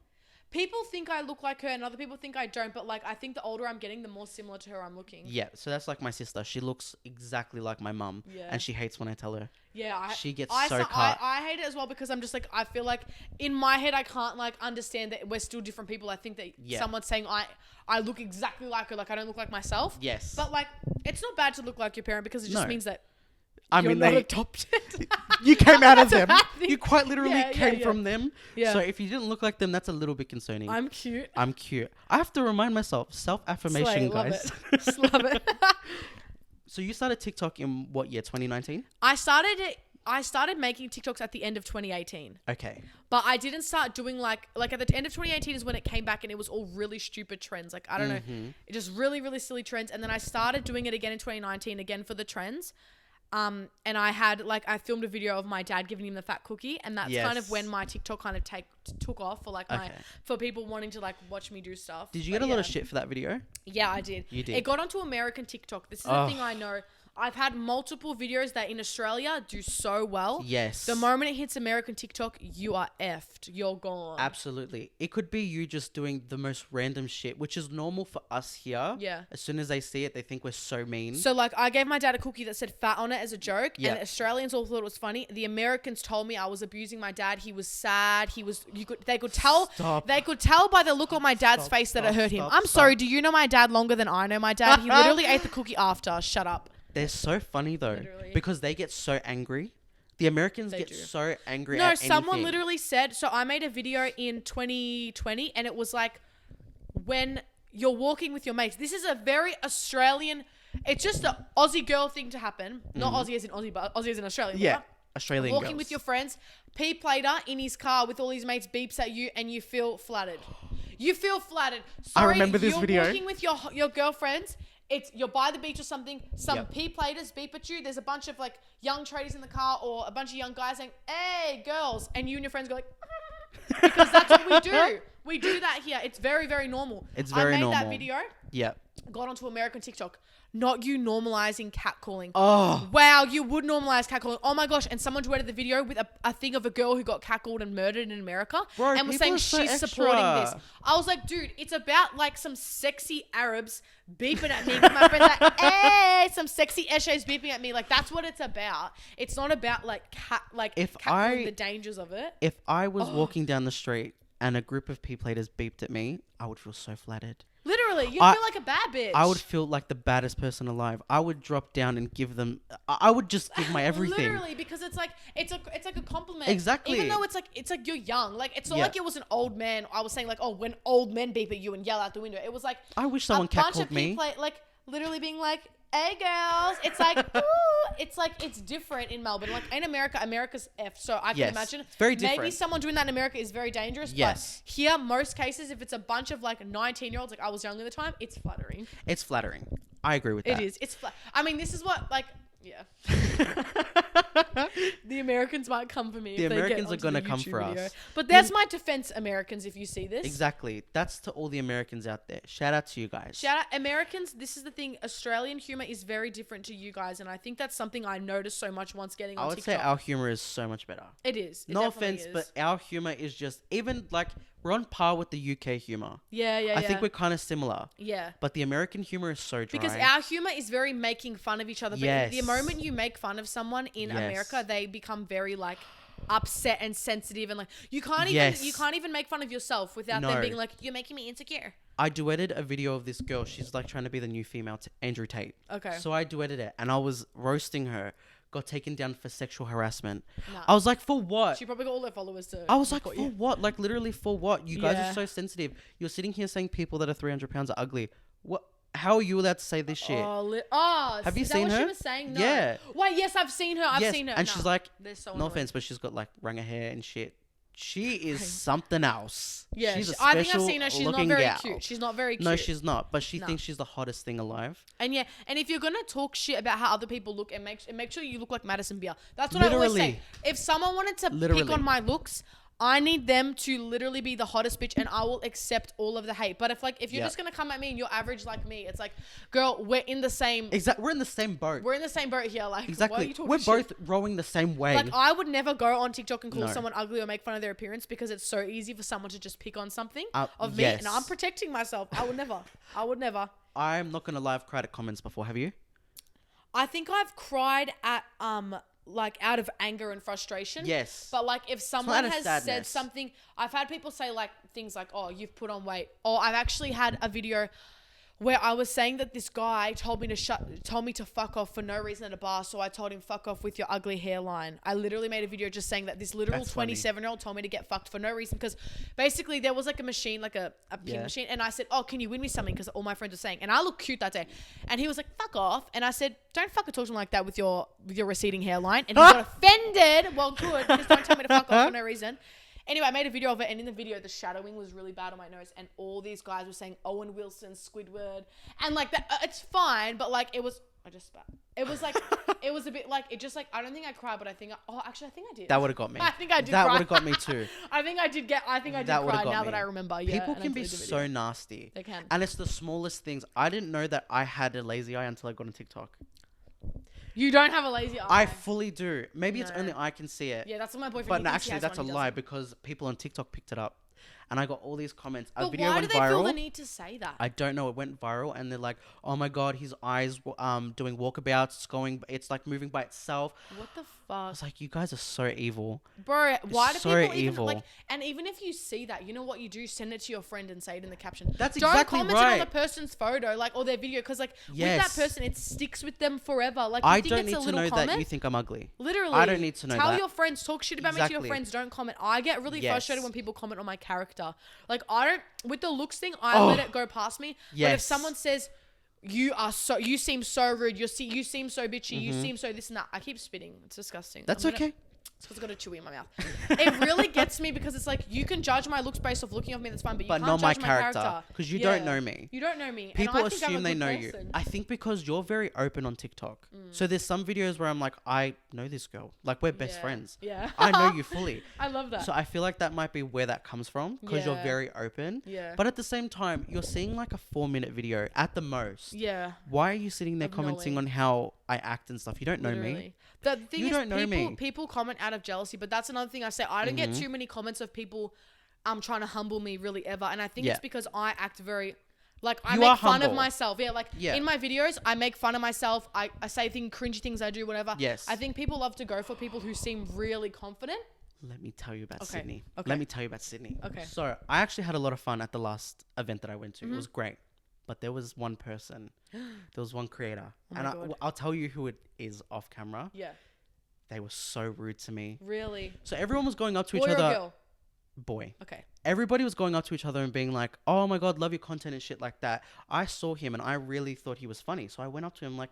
People think I look like her, and other people think I don't. But like, I think the older I'm getting, the more similar to her I'm looking. Yeah, so that's like my sister. She looks exactly like my mum. Yeah. And she hates when I tell her. Yeah, She gets I, so so- cut. I hate it as well because I'm just like I feel like in my head I can't like understand that we're still different people. I think that Yeah. someone's saying I look exactly like her, like I don't look like myself. Yes. But like it's not bad to look like your parent because it just No. means that I you're mean, not they, adopted. you came out of That's a them. bad thing. You quite literally Yeah, yeah, came yeah. from them. Yeah. So if you didn't look like them, that's a little bit concerning. I'm cute. I'm cute. I have to remind myself, self-affirmation, Slay, love guys. it. Just love it. So you started TikTok in what year? 2019? I started it I started making TikToks at the end of 2018. Okay. But I didn't start doing like at the end of 2018 is when it came back and it was all really stupid trends. Like, I don't know, it just really, really silly trends. And then I started doing it again in 2019, again for the trends. And I filmed a video of my dad giving him the fat cookie, and that's kind of when my TikTok kind of took off for like for people wanting to like watch me do stuff. Did you get a lot of shit for that video? Yeah, I did. You did. It got onto American TikTok. This is the thing I know. I've had multiple videos that in Australia do so well. Yes. The moment it hits American TikTok, you are effed. You're gone. Absolutely. It could be you just doing the most random shit, which is normal for us here. Yeah. As soon as they see it, they think we're so mean. So like I gave my dad a cookie that said fat on it as a joke. Yeah. And the Australians all thought it was funny. The Americans told me I was abusing my dad. He was sad. They could tell by the look on my dad's face that it hurt him. I'm sorry. Do you know my dad longer than I know my dad? He literally ate the cookie after. Shut up. They're so funny though, Literally. because they get so angry. The Americans get so angry No, at someone anything. literally said, so I made a video in 2020 and it was like, when you're walking with your mates, this is a very Australian, it's just an Aussie girl thing to happen. Not Aussie as in Aussie, but Aussie as in Australian. Yeah, Right? Australian Walking girls. with your friends, P-plater in his car with all his mates beeps at you and you feel flattered. You feel flattered. Sorry, remember this video. You're walking with your girlfriends. You're by the beach or something. Some P-platers beep at you. There's a bunch of like young tradies in the car or a bunch of young guys saying, "Hey, girls," and you and your friends go like, because that's what we do. We do that here. It's very, very normal. It's very normal. I made that video. Yeah. Got onto American TikTok. Not you normalizing catcalling. Oh. Wow, you would normalize catcalling. Oh my gosh. And someone tweeted the video with a thing of a girl who got catcalled and murdered in America. Bro, and was people saying are so she's extra. supporting this. I was like, dude, it's about like some sexy Arabs beeping at me. My friend's like, hey, some sexy Eshays beeping at me. Like, that's what it's about. It's not about like catcalling, the dangers of it. If I was walking down the street and a group of P-platers beeped at me, I would feel so flattered. Literally, you feel like a bad bitch. I would feel like the baddest person alive. I would drop down and give them. I would just give my everything. Literally, because it's like a compliment. Exactly. Even though it's like you're young. Like it's not like it was an old man. I was saying like, oh, when old men beep at you and yell out the window. It was like I wish someone catcalled me. Like literally being like, hey girls. It's like ooh. It's different in Melbourne. Like in America's F. So I can imagine it's very different. Maybe someone doing that in America is very dangerous. Yes. But here, most cases, if it's a bunch of like 19-year-olds, like I was young at the time, it's flattering. It's flattering. I agree with that. It is. It's I mean, this is what like. Yeah. The Americans might come for me. The if Americans they are get going to onto come the YouTube for video. us. But that's my defense, Americans, if you see this. Exactly. That's to all the Americans out there. Shout out to you guys. Shout out Americans. This is the thing. Australian humor is very different to you guys. And I think that's something I noticed so much once getting on TikTok. I would say our humor is so much better. It is. It No definitely offense, is. but our humor is just even like we're on par with the UK humor. Yeah. I think we're kind of similar. Yeah. But the American humor is so dry. Because our humor is very making fun of each other. But Yes. the moment you make fun of someone in America, they become very like upset and sensitive and like you can't even make fun of yourself without them being like, you're making me insecure. I duetted a video of this girl. She's like trying to be the new female Andrew Tate. Okay. So I duetted it and I was roasting her. Got taken down for sexual harassment. Nah. I was like, for what? She probably got all her followers to I was like, for report you. what? Like literally for what? You guys Yeah. are so sensitive. You're sitting here saying people that are 300 pounds are ugly. What? How are you allowed to say this shit? Have you is seen that what her? she was saying? No. Yeah. Wait, yes, I've seen her. I've Yes, seen her. and she's like, They're so no annoying. offense, but she's got like ranger hair and shit. She is something else. Yeah, she's a I think I've special seen her. She's not looking very gal. cute. She's not very cute. No, she's not. But she No. thinks she's the hottest thing alive. And yeah, and if you're gonna talk shit about how other people look, and make sure you look like Madison Beer. That's what I always say. Literally. If someone wanted to pick Literally. on my looks, I need them to literally be the hottest bitch, and I will accept all of the hate. But if you're just gonna come at me and you're average like me, it's like, girl, we're in the same. Exactly. We're in the same boat. We're in the same boat here. Like, why are Exactly. you talking We're shit? both rowing the same way. Like, I would never go on TikTok and call No. someone ugly or make fun of their appearance because it's so easy for someone to just pick on something of me, yes. and I'm protecting myself. I would never. I'm not gonna lie. I've cried at comments before. Have you? I think I've cried at like out of anger and frustration. Yes. But like if someone out of has said sadness. something, I've had people say like things like, "Oh, you've put on weight," or I've actually had a video where I was saying that this guy told me to fuck off for no reason at a bar. So I told him, fuck off with your ugly hairline. I literally made a video just saying that this literal 27-year-old told me to get fucked for no reason. Because basically there was like a machine, like a pin machine. And I said, oh, can you win me something? Because all my friends were saying, and I looked cute that day. And he was like, fuck off. And I said, don't fucking talk to him like that with your receding hairline. And he got offended. Well, good. Because don't tell me to fuck off for no reason. Anyway, I made a video of it, and in the video, the shadowing was really bad on my nose, and all these guys were saying Owen Wilson, Squidward, and like that. It's fine, but like it was. I just spat. It was like it was a bit like it just like I don't think I cried, but I think actually I think I did. That would have got me. I think I did. That cry. would have got me too. I think I did cry now that I remember. Yeah, people can be so nasty. They can, and it's the smallest things. I didn't know that I had a lazy eye until I got on TikTok. You don't have a lazy eye. I fully do. Maybe it's only I can see it. Yeah, that's what my boyfriend. But no, actually, that's a lie because people on TikTok picked it up, and I got all these comments. A video went viral. Why do they feel the need to say that? I don't know. It went viral, and they're like, "Oh my god, his eyes doing walkabouts. It's like moving by itself." What the fuck? I was like, "You guys are so evil, bro. Why do so people evil. even like? And even if you see that, you know what you do? Send it to your friend and say it in the caption. That's don't exactly comment right. it on the person's photo, like or their video, because like with that person, it sticks with them forever. Like I you think don't it's need a to little know comment? that you think I'm ugly. Literally, I don't need to know Tell that. your friends, talk shit about me to your friends. Don't comment. I get really frustrated when people comment on my character. Like I don't with the looks thing. I let it go past me. But if someone says you seem so rude, you seem so bitchy, you seem so this and that, I keep spitting. It's disgusting. That's okay. It's because I've got a chewy in my mouth. It really gets me because it's like you can judge my looks based off looking at me, that's fine, but you can't not judge my character because you don't know me. You don't know me. People and I think assume I'm a they good know person. you. I think because you're very open on TikTok. So there's some videos where I'm like, I know this girl. Like we're best friends. Yeah. I know you fully. I love that. So I feel like that might be where that comes from because you're very open. Yeah. But at the same time, you're seeing like a 4-minute video at the most. Yeah. Why are you sitting there commenting on how I act and stuff? You don't know me. The thing is, people comment out of jealousy, but that's another thing I say. I don't get too many comments of people trying to humble me really ever. And I think it's because I act very... Like, I make fun of myself. Yeah, like, in my videos, I make fun of myself. I say cringy things I do, whatever. Yes. I think people love to go for people who seem really confident. Let me tell you about Sydney. Okay. Let me tell you about Sydney. Okay. So, I actually had a lot of fun at the last event that I went to. It was great. But there was one person. There was one creator. I'll tell you who it is off camera. Yeah. They were so rude to me. Really? So everyone was going up to each Boy other. or girl? Boy. Okay. Everybody was going up to each other and being like, "Oh my god, love your content," and shit like that. I saw him and I really thought he was funny. So I went up to him like,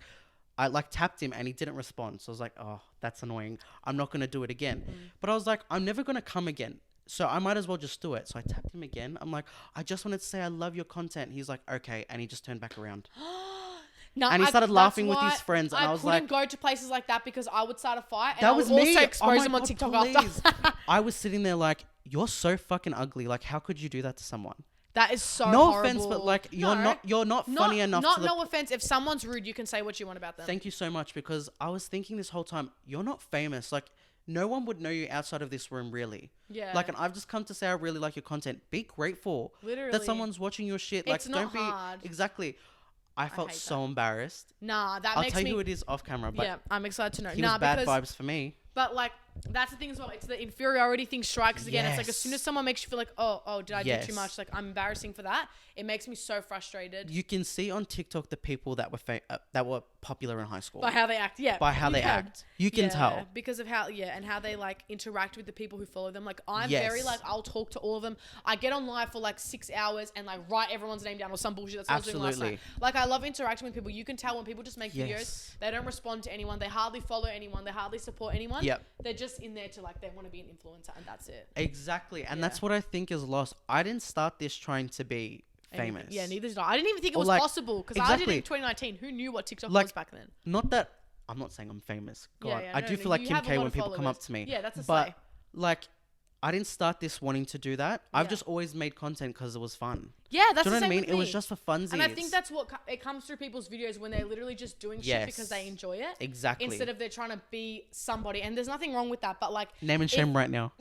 I like tapped him and he didn't respond. So I was like, "Oh, that's annoying. I'm not going to do it again." But I was like, "I'm never going to come again. So I might as well just do it." So I tapped him again. I'm like, "I just wanted to say I love your content." He's like, "Okay." And he just turned back around. No, and he started laughing with his friends. And I was like... I couldn't go to places like that because I would start a fight. And that I was would me. also expose them on God, TikTok please. after. I was sitting there like, you're so fucking ugly. Like, how could you do that to someone? That is so no horrible. offense, but like, you're not funny enough to... No offense. If someone's rude, you can say what you want about them. Thank you so much, because I was thinking this whole time, you're not famous. Like, no one would know you outside of this room, really. Yeah. Like, and I've just come to say I really like your content. Be grateful. Literally. That someone's watching your shit. Like, It's not don't hard. be... Exactly. I felt so embarrassed. Nah, that I'll makes tell me... you who it is off camera, but... Yeah, I'm excited to know. He was bad vibes for me. But like, that's the thing as well. It's the inferiority thing strikes again. It's like as soon as someone makes you feel like, oh, did I do too much? Like, I'm embarrassing for that. It makes me so frustrated. You can see on TikTok the people that were popular in high school. By how they act, yeah. By how they act. You can tell. Because of how, and how they like interact with the people who follow them. Like, I'm very like, I'll talk to all of them. I get on live for like 6 hours and like write everyone's name down or some bullshit. That's what I was doing last night. Like, I love interacting with people. You can tell when people just make videos, they don't respond to anyone. They hardly follow anyone. They hardly support anyone. Yep. They're just in there to like, they want to be an influencer and that's it. Exactly. And that's what I think is lost. I didn't start this trying to be famous. Yeah, neither did I. I didn't even think it was possible because I did it in 2019. Who knew what TikTok was back then? Not that I'm not saying I'm famous. God, I do feel like Kim K when people come up to me. Yeah, that's a But like, I didn't start this wanting to do that. I've just always made content because it was fun. Yeah, that's do you know the what I same mean? with It was me. just for funsies. And I think that's what it comes through people's videos when they're literally just doing shit because they enjoy it. Exactly. Instead of they're trying to be somebody. And there's nothing wrong with that. But like, name and shame right now.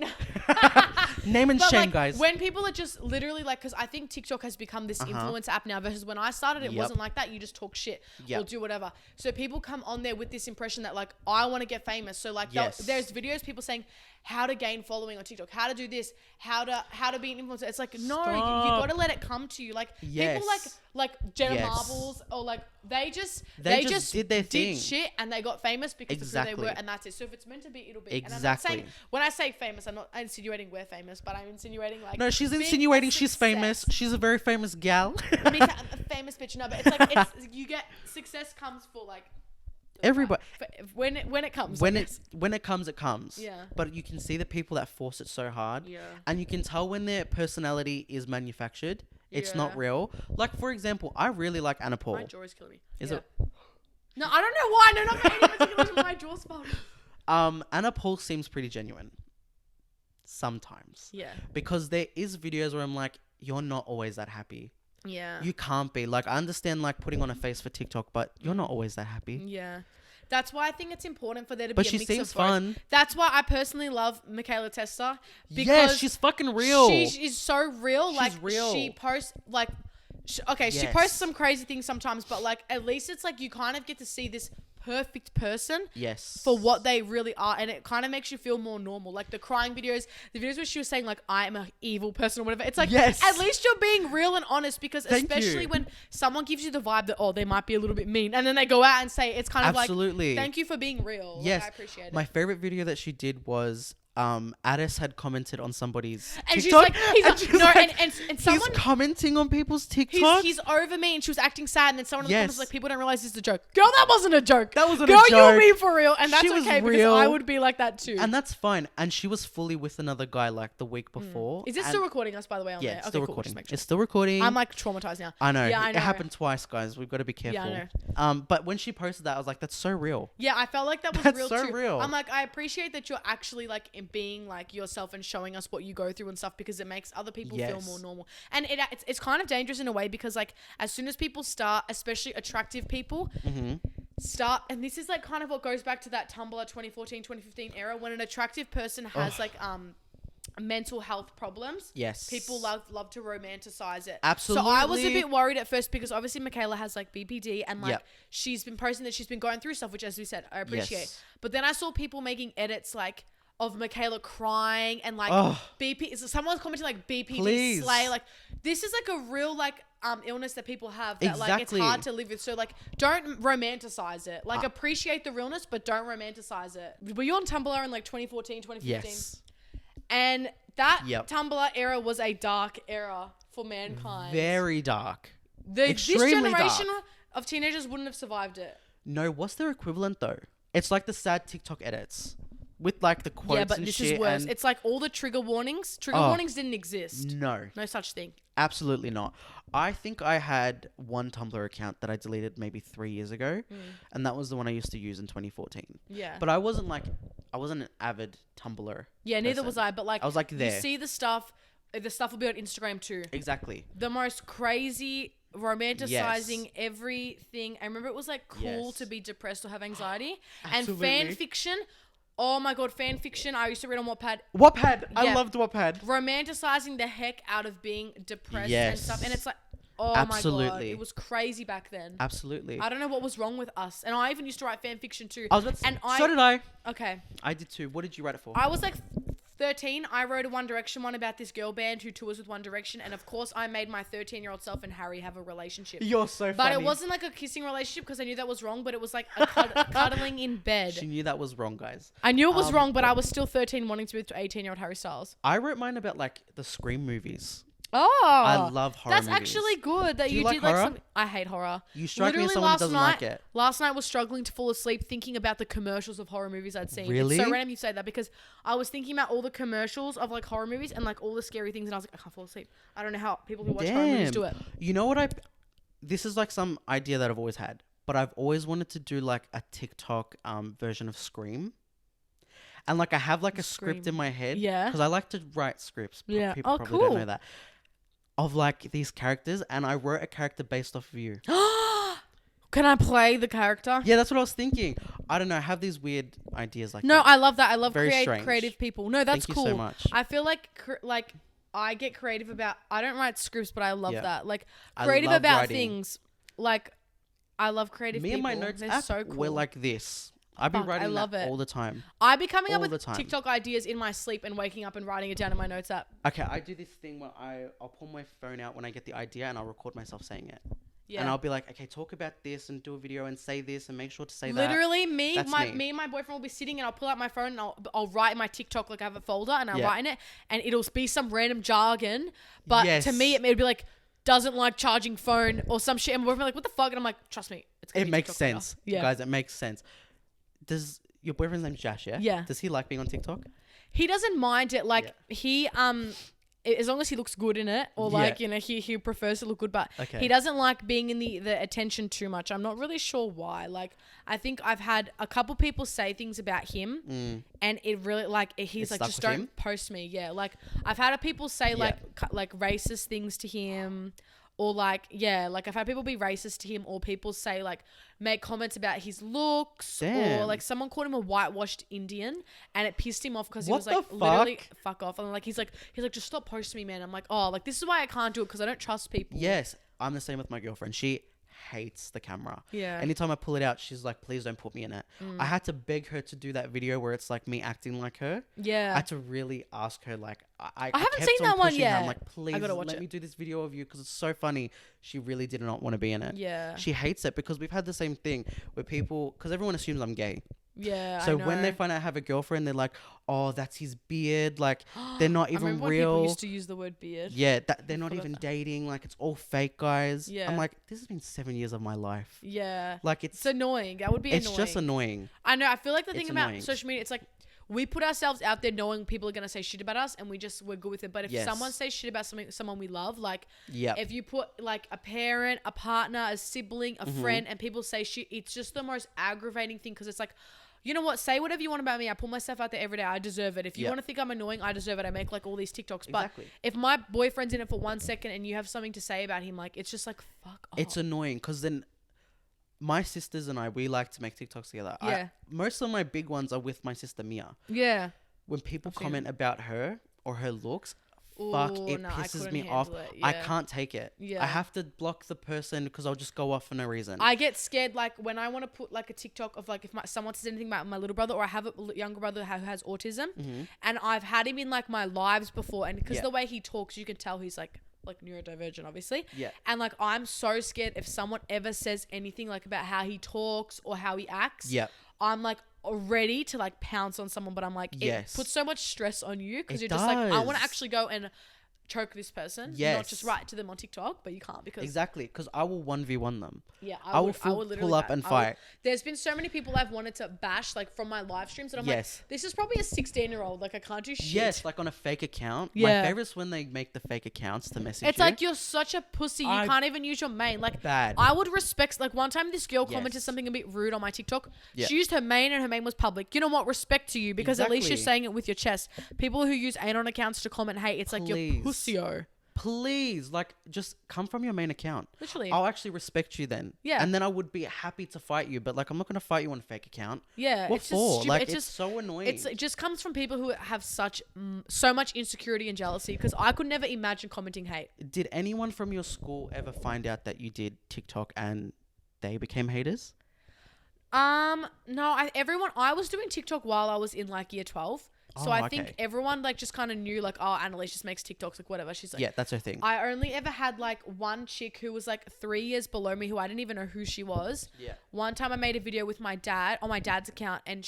Name and But shame, like, guys. when people are just literally like, because I think TikTok has become this influence app now versus when I started, it Yep. wasn't like that. You just talk shit Yep. or do whatever. So people come on there with this impression that like, I want to get famous. So like, Yes. there's videos people saying how to gain following on TikTok, how to do this, how to be an influencer. It's like, no, you Stop. got to let it come to you. Like Yes. people like Jenna Yes. Marbles or like they just did their thing. shit and they got famous because of who they Exactly. were, and that's it. So if it's meant to be, it'll be. And I'm not Exactly. saying, when I say famous, I'm not insinuating we're famous, but I'm insinuating like, No, she's being a insinuating she's success. famous. She's a very famous gal. I mean, I'm a famous bitch. No, but it's like you get success comes for like Everybody. when it comes. When I it guess. when it comes, it comes. Yeah. But you can see the people that force it so hard. Yeah. And you can tell when their personality is manufactured. It's not Yeah. real. Like, for example, I really like Anna My Paul. jaw is killing me. Is Yeah. it? No, I don't know why. No, not for any particular reason. My jaw's falling. Anna Paul seems pretty genuine. Sometimes. Yeah. Because there is videos where I'm like, you're not always that happy. Yeah. You can't be. Like, I understand like putting on a face for TikTok, but you're not always that happy. Yeah. That's why I think it's important for there to But be a she mix seems of both. fun. That's why I personally love Michaela Testa. Because Yeah, she's fucking real. She's so real. She's Like real. she posts like, she Yes. posts some crazy things sometimes, but like at least it's like you kind of get to see this perfect person Yes. for what they really are, and it kind of makes you feel more normal. Like the crying videos, the videos where she was saying like, I am an evil person or whatever. It's like, Yes. at least you're being real and honest, because Thank especially you. when someone gives you the vibe that, oh, they might be a little bit mean, and then they go out and say, it's kind of Absolutely. like, thank you for being real. Yes. Like, I appreciate it. My favorite video that she did was Addis had commented on somebody's And she's TikTok. like, he's and like, she's no, like, and someone, he's commenting on people's TikTok. he's over me, and she was acting sad, and then someone in the comments was Yes. like, people don't realize this is a joke. Girl, that wasn't a joke. That wasn't Girl, a joke. you're me for real, and that's She was okay because real. I would be like that too. And that's fine. And she was fully with another guy like the week before. Is this and still recording us, by the way? On Yeah, there? it's Okay, still cool, recording. just make sure. It's still recording. I'm like traumatized now. I know. Yeah, I know. It happened twice, guys. We've got to be careful. Yeah, I know. But when she posted that, I was like, that's so real. Yeah, I felt like that was That's real so too. real. I'm like, I appreciate that you're actually like in being like yourself and showing us what you go through and stuff, because it makes other people feel Yes. more normal. And it's kind of dangerous in a way, because like as soon as people start, especially attractive people, start, and this is like kind of what goes back to that Tumblr 2014, 2015 era, when an attractive person has like mental health problems. Yes. People love to romanticize it. Absolutely. So I was a bit worried at first, because obviously Michaela has like BPD, and like Yep. she's been posting that she's been going through stuff, which, as we said, I appreciate. Yes. But then I saw people making edits like of Michaela crying and like Ugh. someone was commenting like BPD Please. slay. Like this is like a real like illness that people have that like it's Exactly. hard to live with. So like don't romanticize it. Like appreciate the realness, but don't romanticize it. Were you on Tumblr in like 2014, 2015? Yes. And that Yep. Tumblr era was a dark era for mankind. Very dark. This extremely generation dark. of teenagers wouldn't have survived it. No, what's their equivalent though? It's like the sad TikTok edits with like the quotes Yeah, but and this shit. is worse. and- It's like all the trigger warnings. Trigger Oh. warnings didn't exist. no, No such thing. absolutely not. I think I had one Tumblr account that I deleted maybe 3 years ago, and that was the one I used to use in 2014. Yeah. But I wasn't an avid Tumblr. Yeah, neither person. was I. But like, I was like you there. see the stuff. The stuff will be on Instagram too. Exactly. The most crazy romanticizing everything. I remember it was like cool Yes. to be depressed or have anxiety. And Absolutely. fan fiction. Oh my god, fan fiction. I used to read on Wattpad. Wattpad. I Yeah. loved Wattpad. Romanticizing the heck out of being depressed and Yes. stuff. And it's like, oh my god, Absolutely. it was crazy back then. Absolutely. I don't know what was wrong with us. And I even used to write fan fiction too. I was about to and so did I. Okay. I did too. What did you write it for? I was like 13. I wrote a One Direction one about this girl band who tours with One Direction. And of course, I made my 13-year-old self and Harry have a relationship. You're so But funny. it wasn't like a kissing relationship because I knew that was wrong. But it was like a cuddling in bed. She knew that was wrong, guys. I knew it was wrong, but I was still 13 wanting to be with 18-year-old Harry Styles. I wrote mine about like the Scream movies. Oh, I love horror That's movies. actually good that Do you you like did like horror? some. I hate horror. You strike me as Literally someone who last doesn't night, like it. Last night was struggling to fall asleep thinking about the commercials of horror movies I'd seen. Really? It's so random you say that because I was thinking about all the commercials of like horror movies and like all the scary things, and I was like, I can't fall asleep. I don't know how people who watch horror movies do it. You know what this is like some idea that I've always had, but I've always wanted to do like a TikTok version of Scream. And like I have like a script Scream. in my head. Yeah. Because I like to write scripts. Yeah. People Oh, probably cool. don't know that. Of like these characters, and I wrote a character based off of you. Can I play the character? Yeah, that's what I was thinking. I don't know. I have these weird ideas like No, that. I love that. I love Very strange. creative people. No, that's Thank cool. you so much. I feel like I get creative about. I don't write scripts, but I love Yeah. that. Like I creative love about writing. things. Like I love creative Me people. and my notes They're app, so cool. we're like this. I've been Fuck, I writing love that it. all the time. I be coming up all the with time. TikTok ideas in my sleep and waking up and writing it down in my notes app. Okay, I do this thing where I'll pull my phone out when I get the idea and I'll record myself saying it. Yeah. And I'll be like, okay, talk about this and do a video and say this and make sure to say Literally, that. That's me and my boyfriend will be sitting and I'll pull out my phone and I'll write in my TikTok, like I have a folder and I'll Yeah. write in it and it'll be some random jargon. But Yes. to me, it'd be like, doesn't like charging phone or some shit. And my boyfriend like, what the fuck? And I'm like, trust me. It's gonna It be makes TikTok later. sense. Yeah. Guys, it makes sense. Does your boyfriend's name's Josh, yeah? Yeah. Does he like being on TikTok? He doesn't mind it. Like he, as long as he looks good in it or like, Yeah. he prefers to look good, but Okay. he doesn't like being in the attention too much. I'm not really sure why. Like, I think I've had a couple people say things about him and it really like, he's It like, stuck just with don't him? post me. Yeah. Like I've had people say like racist things to him. Or like, like I've had people be racist to him or people say like, make comments about his looks or Damn. like someone called him a whitewashed Indian and it pissed him off because he What was like, the literally, fuck? fuck off. And like, he's like, just stop posting me, man. I'm like, oh, like this is why I can't do it because I don't trust people. Yes. I'm the same with my girlfriend. She hates the camera. Yeah. Anytime I pull it out, she's like, please don't put me in it. I had to beg her to do that video where it's like me acting like her. Yeah. I had to really ask her, like, I haven't kept seen on that one pushing her. yet. I'm like, please gotta watch let it. me do this video of you because it's so funny. She really did not want to be in it. Yeah. She hates it because we've had the same thing where people, because everyone assumes I'm gay. Yeah. So I when they know. find out I have a girlfriend, they're like, oh, that's his beard. Like, they're not I even remember when people real. used to use the word beard. Yeah, they're not forgot even that. dating. Like, it's all fake, guys. Yeah. I'm like, this has been 7 years of my life. Yeah. Like, It's annoying. That would be it's annoying. just annoying. I know. I feel like the thing It's about annoying. social media, it's like we put ourselves out there knowing people are gonna say shit about us, and we're good with it. But if Yes. someone says shit about someone we love, like Yep. if you put like a parent, a partner, a sibling, a Mm-hmm. friend, and people say shit, it's just the most aggravating thing because it's like, you know what? Say whatever you want about me. I put myself out there every day. I deserve it. If you Yep. want to think I'm annoying, I deserve it. I make like all these TikToks. Exactly. But if my boyfriend's in it for 1 second and you have something to say about him, like it's just like fuck off. It's annoying because then my sisters and I, we like to make TikToks together. Yeah. Most of my big ones are with my sister Mia. yeah. When people seen comment about her or her looks, Ooh, it no, I pisses couldn't me off. handle it. I Yeah. can't take it. Yeah. I have to block the person because I'll just go off for no reason. I get scared like when I want to put like a TikTok of like if someone says anything about my little brother or I have a younger brother who has autism and I've had him in like my lives before and because Yeah. the way he talks you can tell he's like neurodivergent obviously. Yeah. And like I'm so scared if someone ever says anything like about how he talks or how he acts. Yep. I'm like ready to like pounce on someone but I'm like Yes. it puts so much stress on you because It you're just like I want does. to actually go and choke this person, not Yes. just write to them on TikTok, but you can't because Exactly, because I will 1v1 them. yeah, I will literally pull up and fight. There's been so many people I've wanted to bash like from my live streams that I'm Yes. like, this is probably a 16-year-old. Like I can't do shit. Yes, like on a fake account. Yeah. My favorite's when they make the fake accounts to message It's you. like you're such a pussy. You I- can't even use your main. Like Bad. I would respect. Like one time, this girl commented Yes. something a bit rude on my TikTok. Yeah. She used her main, and her main was public. You know what? Respect to you because at least you're Exactly. saying it with your chest. People who use anon accounts to comment hate, it's like you're Please. pussyo. Please, like, just come from your main account. Literally. I'll actually respect you then. Yeah. And then I would be happy to fight you, but like, I'm not gonna fight you on a fake account. Yeah, What it's for? just stupid. Like, it's it's just so annoying. It just comes from people who have so much insecurity and jealousy. Because I could never imagine commenting hate. Did anyone from your school ever find out that you did TikTok and they became haters? No, I was doing TikTok while I was in like year 12. So Oh, I think okay. everyone like just kind of knew like, oh, Annalise just makes TikToks, like whatever. She's like, Yeah, that's her thing. I only ever had like one chick who was like 3 years below me who I didn't even know who she was. Yeah. One time I made a video with my dad on my dad's account and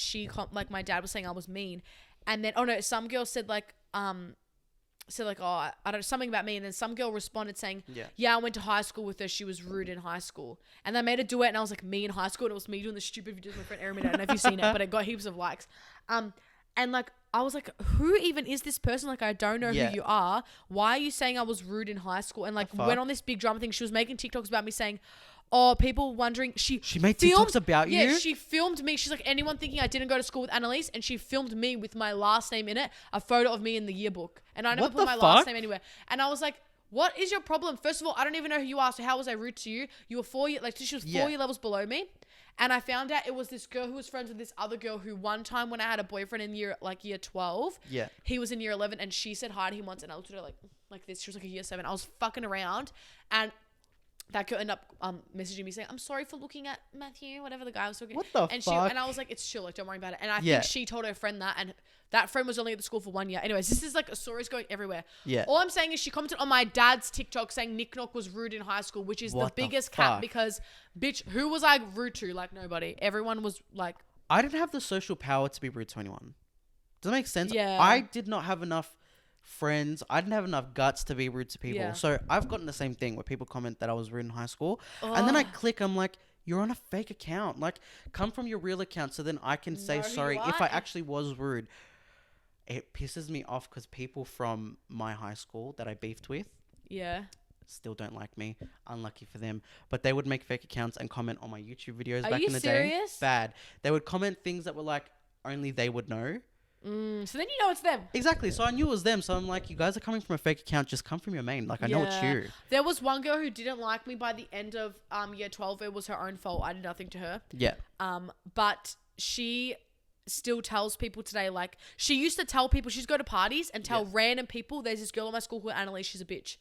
like my dad was saying I was mean. And then, oh no, some girl said like, oh, I don't know, something about me. And then some girl responded saying, yeah, I went to high school with her. She was rude in high school. And they made a duet and I was like, me in high school. And it was me doing the stupid videos with my friend Erin. I don't know if you've seen it, but it got heaps of likes. And like, I was like, who even is this person? Like, I don't know Yeah. who you are. Why are you saying I was rude in high school? And like, fuck? went on this big drama thing. She was making TikToks about me saying, oh, people wondering. She made filmed, TikToks about you? Yeah, she filmed me. She's like, anyone thinking I didn't go to school with Annalise? And she filmed me with my last name in it, a photo of me in the yearbook. And I never What put the my last fuck? name anywhere. And I was like, what is your problem? First of all, I don't even know who you are. So how was I rude to you? You were 4 years, like she was 4 year levels below me. And I found out it was this girl who was friends with this other girl who one time when I had a boyfriend in year 12, he was in year 11 and she said hi to him once and I looked at her like this. She was like a year 7. I was fucking around and that girl ended up messaging me saying, I'm sorry for looking at Matthew, whatever the guy was talking. What the fuck? And I was like, it's chill, like don't worry about it. And I think she told her friend that, and that friend was only at the school for 1 year. Anyways, this is like a story's going everywhere. Yeah. All I'm saying is she commented on my dad's TikTok saying niknok was rude in high school, which is the biggest cap because, bitch, who was I rude to? Like nobody. Everyone was like. I didn't have the social power to be rude to anyone. Does that make sense? Yeah. I did not have enough friends. I didn't have enough guts to be rude to people. Yeah. So I've gotten the same thing where people comment that I was rude in high school. And then I click, I'm like, you're on a fake account. Like, come from your real account so then I can say sorry if I actually was rude. It pisses me off because people from my high school that I beefed with still don't like me. Unlucky for them. But they would make fake accounts and comment on my YouTube videos back in the day. Bad. They would comment things that were like, only they would know. So then you know it's them. Exactly. So I knew it was them. So I'm like, you guys are coming from a fake account. Just come from your main. Like, I know it's you. There was one girl who didn't like me by the end of year 12. It was her own fault. I did nothing to her. Yeah. But she still tells people today, like, she used to tell people, she'd go to parties and tell random people, there's this girl in my school called Annalise, she's a bitch.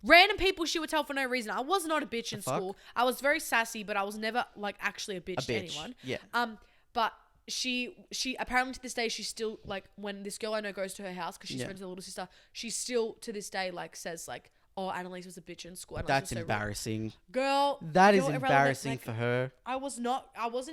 Random people she would tell for no reason. I was not a bitch in school. I was very sassy, but I was never, like, actually a bitch to anyone. Yeah. But she apparently to this day, she's still, like, when this girl I know goes to her house because she's friends with her little sister, she still to this day, like, says, like, oh, Annalise was a bitch in school. That's embarrassing. Girl. That is embarrassing for her. I wasn't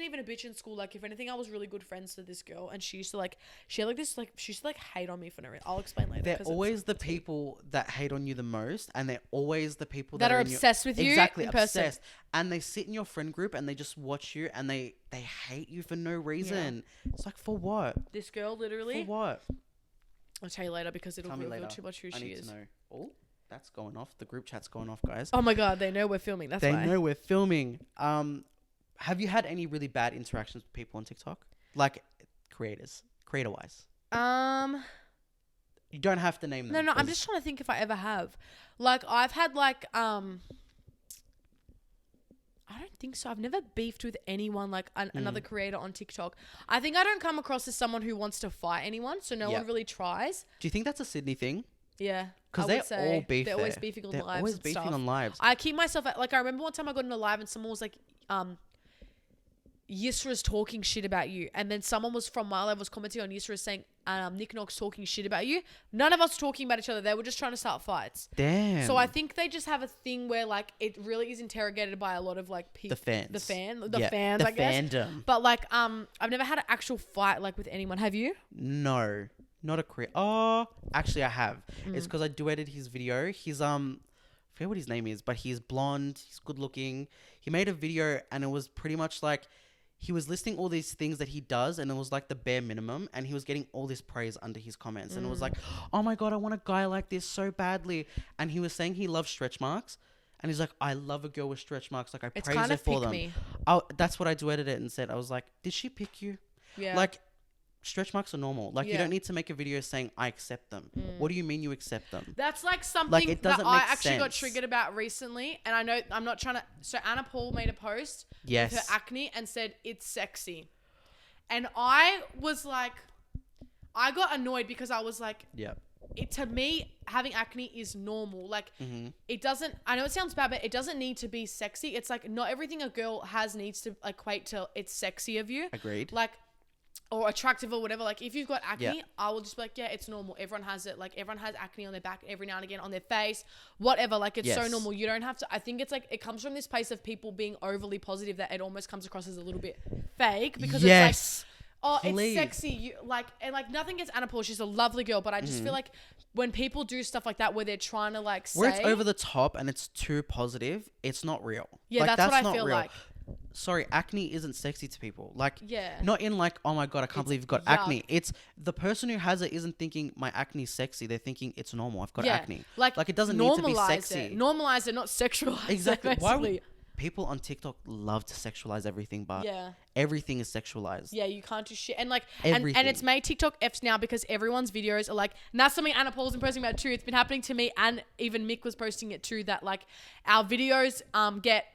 even a bitch in school. Like, if anything, I was really good friends with this girl. And she used to, like, she used to hate on me for no reason. I'll explain later. They're always the people that hate on you the most. And they're always the people that are obsessed with you. Exactly, obsessed. And they sit in your friend group and they just watch you and they hate you for no reason. Yeah. It's like, for what? This girl, literally. For what? I'll tell you later because it'll reveal too much who she is. I need to know. Oh. That's going off. The group chat's going off, guys. Oh my God, they know we're filming. That's why. They know we're filming. Have you had any really bad interactions with people on TikTok? Like creator-wise? You don't have to name them. No, I'm just trying to think if I ever have. Like, I've had like, I don't think so. I've never beefed with anyone like another creator on TikTok. I think I don't come across as someone who wants to fight anyone, so no one really tries. Do you think that's a Sydney thing? Yeah. Because they're all beef. They're always beefing on lives. They're always beefing on lives. I keep myself at, like, I remember one time I got in a live and someone was like, Yusra's talking shit about you. And then someone was from my live was commenting on Yusra saying, niknok's talking shit about you. None of us were talking about each other. They were just trying to start fights. Damn. So I think they just have a thing where, like, it really is interrogated by a lot of, like, people. The fans, I guess. Fandom. But, like, I've never had an actual fight, like, with anyone. Have you? No. Not a career. Oh, actually, I have. It's because I duetted his video. He's I forget what his name is, but he's blonde. He's good looking. He made a video, and it was pretty much like he was listing all these things that he does, and it was like the bare minimum, and he was getting all this praise under his comments, and it was like, oh my God, I want a guy like this so badly, and he was saying he loves stretch marks. And he's like, I love a girl with stretch marks. Like, I praise her for them. Me. That's what I duetted it and said. I was like, did she pick you? Yeah. Like, stretch marks are normal. Like, you don't need to make a video saying I accept them. What do you mean you accept them? That's like something that I actually got triggered about recently. And I know I'm not trying to. So Anna Paul made a post with her acne and said it's sexy. And I was like, I got annoyed because I was like, to me, having acne is normal. Like, it doesn't, I know it sounds bad, but it doesn't need to be sexy. It's like, not everything a girl has needs to equate to it's sexy of you. Agreed. Like, or attractive or whatever. Like, if you've got acne, I will just be like, yeah, it's normal. Everyone has it. Like, everyone has acne on their back every now and again, on their face, whatever. Like, it's so normal. You don't have to. I think it's like, it comes from this place of people being overly positive that it almost comes across as a little bit fake because it's like, oh, it's sexy. You like, and like, nothing against Anna Paul. She's a lovely girl, but I just feel like when people do stuff like that where they're trying to like say, where it's over the top and it's too positive, it's not real. Yeah, like, that's what I feel real. Like. Sorry, acne isn't sexy to people. Like, yeah, not in like, oh my God, I can't believe you've got acne. It's the person who has it isn't thinking my acne is sexy. They're thinking it's normal. I've got acne. Like it doesn't need to be sexy. Normalize it, not sexualize exactly. it. Why would people on TikTok love to sexualize everything, but everything is sexualized. Yeah, you can't do shit. And like, and it's made TikTok F's now because everyone's videos are like, and that's something Anna Paul's been posting about too. It's been happening to me, and even Mick was posting it too, that like our videos get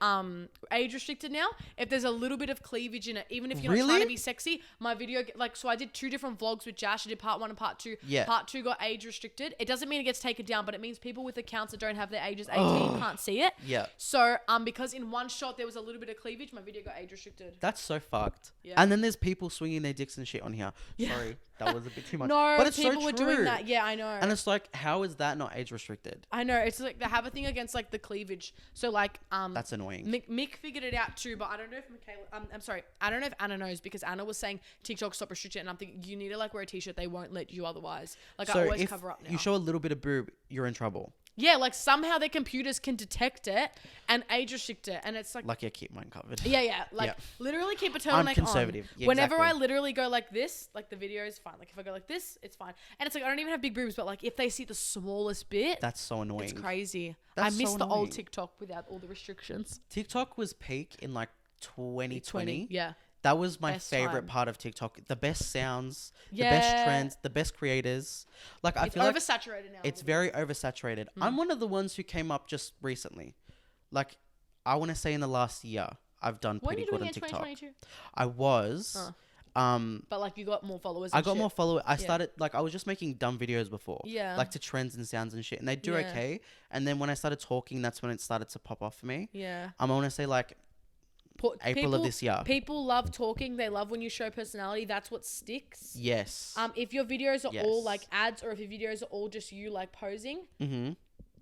age restricted now. If there's a little bit of cleavage in it, even if you're not trying to be sexy, my video, like, so I did 2 different vlogs with Jash. I did part 1 and part 2. Yeah. Part 2 got age restricted. It doesn't mean it gets taken down, but it means people with accounts that don't have their ages 18 can't see it. Yeah. So because in one shot there was a little bit of cleavage, my video got age restricted. That's so fucked. Yeah. And then there's people swinging their dicks and shit on here. Yeah. Sorry, that was a bit too much. No, but it's people so were true. doing that. Yeah, I know. And it's like, how is that not age restricted? I know. It's like they have a thing against like the cleavage. So like that's annoying. Mick figured it out too, but I don't know if Michaela. I'm sorry. I don't know if Anna knows, because Anna was saying TikTok stop restriction, and I'm thinking you need to like wear a t-shirt. They won't let you otherwise. Like So I always if cover up now. you show a little bit of boob, you're in trouble. Yeah, like somehow their computers can detect it and age restrict it, and it's like. Lucky I keep mine covered. Yeah. Like literally keep a turtleneck on. I'm conservative. Yeah, Whenever exactly. I literally go like this, like the video is fine. Like if I go like this, it's fine. And it's like I don't even have big boobs, but like if they see the smallest bit, That's so annoying. it's crazy. That's I miss so the annoying. old TikTok without all the restrictions. TikTok was peak in like 2020. Yeah. That was my Best favorite time. part of TikTok. The best sounds, the best trends, the best creators. Like I It's feel like oversaturated now. it's very oversaturated. I'm one of the ones who came up just recently. Like I want to say in the last year, I've done When are pretty you good doing on it in TikTok. 2022? I was. But like you got more followers. I and got shit. more followers. I started like I was just making dumb videos before. Yeah. Like to trends and sounds and shit, and they do Yeah. okay. And then when I started talking, that's when it started to pop off for me. Yeah. I want to say like April of this year. People love talking. They love when you show personality. That's what sticks. Yes. If your videos are Yes. all like ads, or if your videos are all just you like posing,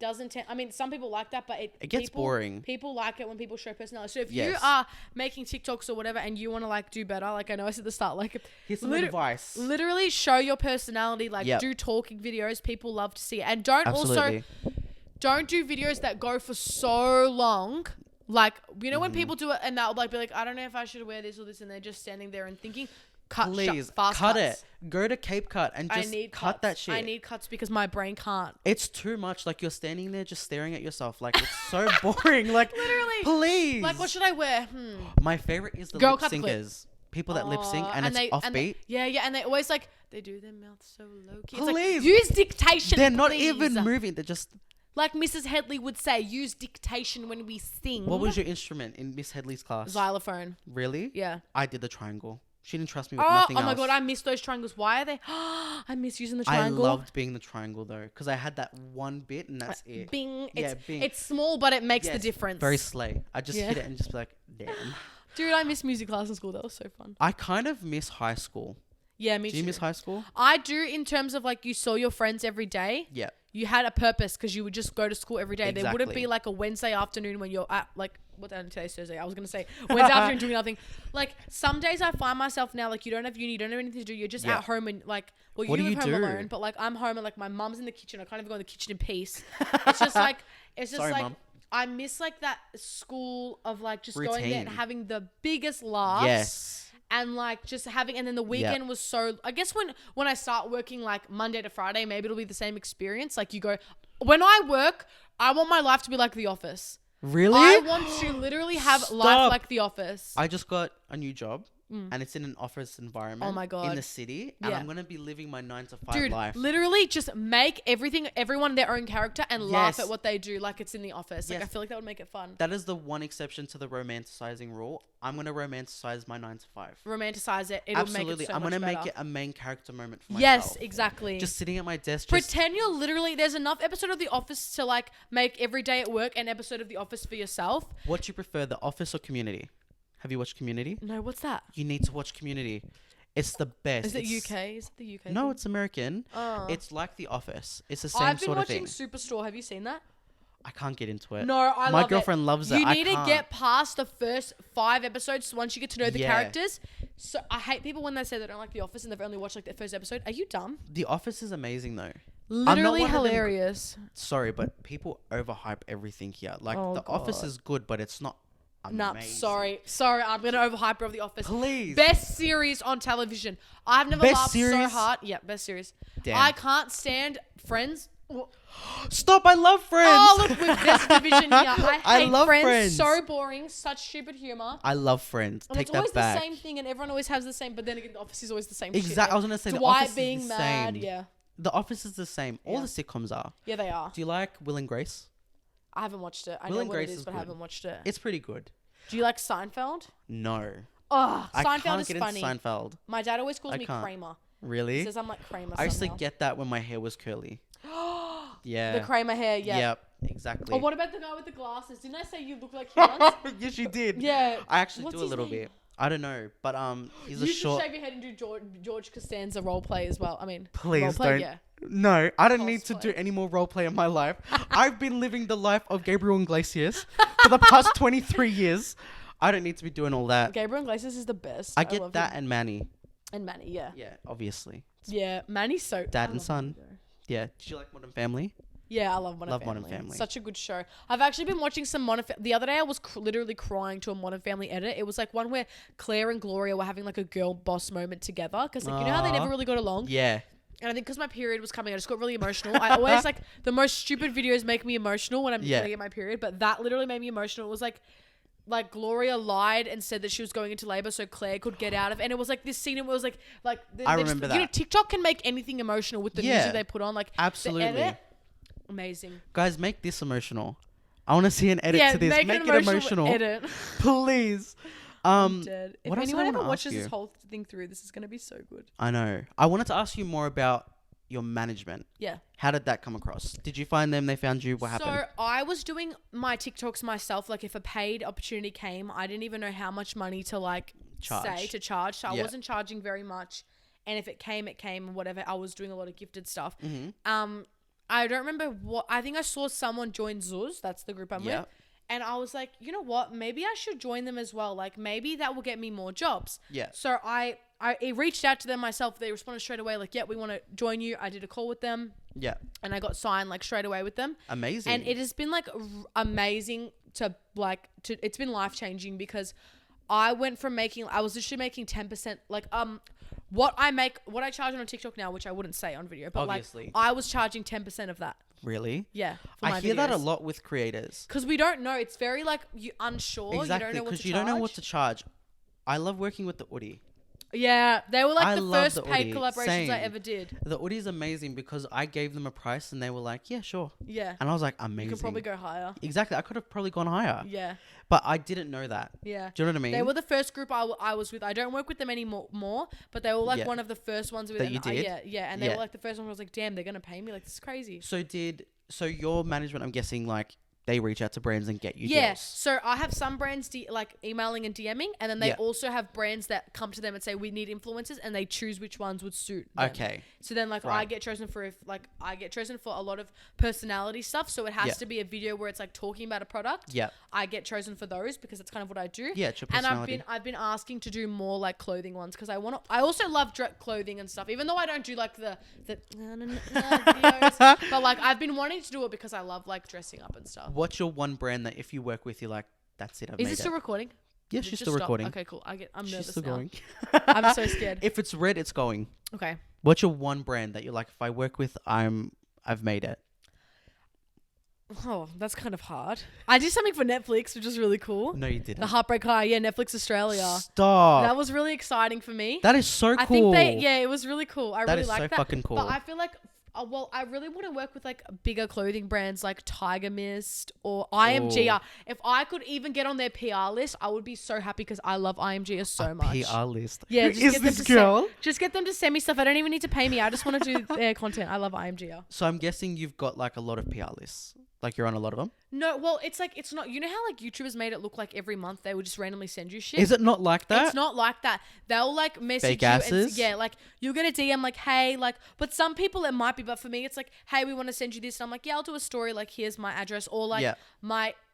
doesn't I mean, some people like that, but it gets boring. People like it when people show personality. So if you Yes. are making TikToks or whatever and you want to like do better, like I know I said at the start, like Here's some advice. literally show your personality, like Yep. do talking videos. People love to see it. And don't Absolutely. don't do videos that go for so long. Like, you know, when people do it and they'll like be like, I don't know if I should wear this or this, and they're just standing there and thinking, Please fast cut cuts. it. Go to Cape Cut and just cut that shit. I need cuts because my brain can't. It's too much. Like you're standing there just staring at yourself. Like it's so boring. Like Literally. please. Like, what should I wear? My favorite is the Girl, lip cut the clip. syncers. People that lip sync and it's they, offbeat. And they always like, they do their mouth so low key. It's like, Please. use dictation. They're not please. even moving. They're just. Like Mrs. Headley would say, use dictation when we sing. What was your instrument in Miss Headley's class? Xylophone. Really? Yeah. I did the triangle. She didn't trust me with nothing else. Oh my god, I miss those triangles. Why are they? I miss using the triangle. I loved being the triangle though, because I had that one bit and that's it. Bing. Yeah, bing. It's small, but it makes the Yes, difference. Very slay. I just hit it and just be like, damn. Dude, I miss music class in school. That was so fun. I kind of miss high school. Yeah, me too. Do you miss high school? I do, in terms of like you saw your friends every day. Yeah. You had a purpose because you would just go to school every day. There wouldn't Exactly. be like a Wednesday afternoon when you're at like, what day today's Thursday? I was going to say Wednesday afternoon doing nothing. Like some days I find myself now, like you don't have uni, you don't have anything to do. You're just at home and like, well, What you do live you home do? alone, but like I'm home and like my mum's in the kitchen. I can't even go in the kitchen in peace. It's just like, Sorry, Mum. I miss like that school of like just going there and Routine. having the biggest laughs. Yes. And like just having, and then the weekend was so, I guess when I start working like Monday to Friday, maybe it'll be the same experience. Like you go, when I work, I want my life to be like The Office. Really? I want to literally have life like The Office. I just got a new job and it's in an office environment. Oh my God. In the city. And Yeah. I'm going to be living my 9 to 5 Dude, life. literally just make everyone their own character and laugh Yes. at what they do like it's in The Office. Like Yes. I feel like that would make it fun. That is the one exception to the romanticizing rule. I'm going to romanticize my 9 to 5. Romanticize it. It'll Absolutely. make it so I'm much going to better. make it a main character moment for myself. Yes, exactly. Just sitting at my desk. Pretend you're literally, there's enough episode of The Office to like make every day at work an episode of The Office for yourself. What do you prefer, The Office or Community? Have you watched Community? No, what's that? You need to watch Community. It's the best. Is it It's- UK? Is it the UK? No, thing? it's American. Oh. It's like The Office. It's the same I've been sort of watching thing. Superstore. Have you seen that? I can't get into it. No, I love My it. girlfriend loves it. You I need to can't. get past the first 5 episodes once you get to know the Yeah. characters. So I hate people when they say they don't like The Office and they've only watched like the first episode. Are you dumb? The Office is amazing though. Literally one of them- hilarious. Sorry, but people overhype everything here. Like Oh, The Office God. is good, but it's not amazing. Nah, sorry. I'm gonna overhype of The Office. Please. Best series on television. I've never Best laughed so series? hard. Yeah, best series. Damn. I can't stand Friends. Stop! I love Friends. Oh, look, there's a division here. I hate love Friends. Friends. So boring. Such stupid humor. I love Friends. And Take it's always that back. the same thing, and everyone always has the same. But then again, The Office is always the same. Exactly. I was shit. gonna say The Dwight Office being is the mad. same. Yeah. The Office is the same. All Yeah. the sitcoms are. Yeah, they are. Do you like Will and Grace? I haven't watched it. I Will know and what Grace it is is, but I good. haven't watched it. It's pretty good. Do you like Seinfeld? No. Oh, I Seinfeld can't is get funny. into Seinfeld. My dad always calls I me can't. Kramer. He Really? says I'm like Kramer. I used to somehow. get that when my hair was curly. Yeah. The Kramer hair, yeah. Yep. Exactly. Or what about the guy with the glasses? Didn't I say you look like him once? Yes, you did. Yeah. I actually What's do a his little name? bit. I don't know, but he's You a should short. shave your head and do George Costanza role play as well. I mean, Please role play, don't. Yeah. No, I don't need to Cosplay. do any more role play in my life. I've been living the life of Gabriel Iglesias for the past 23 years. I don't need to be doing all that. Gabriel Iglesias is the best. I get love that him. and Manny. And Manny, yeah. Yeah, obviously. Yeah, Manny's so. Dad I and love son. Manny, though. Yeah. Did you like Modern Family? Yeah, I love Modern Love Family. Modern Family. Such a good show. I've actually been watching some the other day I was literally crying to a Modern Family edit. It was like one where Claire and Gloria were having like a girl boss moment together. Because like, you know how they Aw. never really got along? Yeah. And I think because my period was coming, I just got really emotional. I always like the most stupid videos make me emotional when I'm Yeah. going to get my period. But that literally made me emotional. It was like Gloria lied and said that she was going into labor so Claire could get out of, and it was like this scene where it was like I they remember You know, that. TikTok can make anything emotional with the Yeah. music they put on. Like the Absolutely. edit, amazing. Guys, make this emotional. I want to see an edit Yeah, to this. make Make an it emotional. edit. Please. Dead. If what else anyone I ever wanna watches ask this you? whole thing through, this is gonna be so good. I know. I wanted to ask you more about your management. Yeah. How did that come across? Did you find them? They found you? What happened? So I was doing my TikToks myself. Like if a paid opportunity came, I didn't even know how much money to like Charge. So I Yeah. wasn't charging very much. And if it came, it came and whatever. I was doing a lot of gifted stuff. Mm-hmm. I don't remember what, I think I saw someone join 𝘧𝘳𝘢. That's the group I'm Yeah. with. And I was like, you know what? Maybe I should join them as well. Like maybe that will get me more jobs. Yeah. So I reached out to them myself. They responded straight away. Like, yeah, we want to join you. I did a call with them. Yeah. And I got signed like straight away with them. Amazing. And it has been like amazing to it's been life changing because I went from I was literally making 10%, like, what I charge on TikTok now, which I wouldn't say on video, but Obviously. like I was charging 10% of that. Really? Yeah. For I my hear that a videos. lot with creators. Cause we don't know. It's very like you unsure. Exactly. You don't know what Because to you charge. don't know what to charge. I love working with the Udi. Yeah. They were like I the love first the paid Udi. collaborations I Same. ever did. The Udi is amazing because I gave them a price and they were like, yeah, sure. Yeah. And I was like, amazing. You could probably go higher. Exactly. I could have probably gone higher. Yeah. But I didn't know that. Yeah. Do you know what I mean? They were the first group I was with. I don't work with them anymore, but they were like Yeah. one of the first ones with That you did? yeah. And they Yeah. were like the first one. I was like, damn, they're gonna pay me. Like this is crazy. So your management, I'm guessing, like they reach out to brands and get you Yeah. deals. So I have some brands like emailing and DMing, and then they Yeah. also have brands that come to them and say we need influencers, and they choose which ones would suit them. Okay. So then like I Right. get chosen for a lot of personality stuff. So it has Yeah. to be a video where it's like talking about a product. Yeah. I get chosen for those because that's kind of what I do. Yeah, it's your And personality. I've been asking to do more like clothing ones because I also love clothing and stuff, even though I don't do like the videos. But like I've been wanting to do it because I love like dressing up and stuff. What's your one brand that if you work with, you're like, that's it, I've Is made it still recording? Yeah, Did it she's just still stop? recording. Okay, cool. I'm She's nervous still now. going. I'm so scared. If it's red, it's going. Okay. What's your one brand that you're like, if I work with, I've made it? Oh, that's kind of hard. I did something for Netflix, which was really cool. No, you didn't. The Heartbreak High, yeah, Netflix Australia. Stop. That was really exciting for me. That is so I cool. think it was really cool. I That really is like so that. fucking cool. But I feel like, I really want to work with like bigger clothing brands like Tiger Mist or IMGR. If I could even get on their PR list, I would be so happy because I love IMGR so much. PR list. Yeah, Who just is get them this to girl? just get them to send me stuff. I don't even need to pay me. I just want to do their content. I love IMGR. So I'm guessing you've got like a lot of PR lists. Like you're on a lot of them. No, well, it's like it's not. You know how like YouTubers made it look like every month they would just randomly send you shit. Is it not like that? It's not like that. They'll like message Fake you asses? and like you'll get a DM like, hey, like, but some people it might be, but for me it's like, hey, we want to send you this. And I'm like, yeah, I'll do a story. Like, here's my address. Or like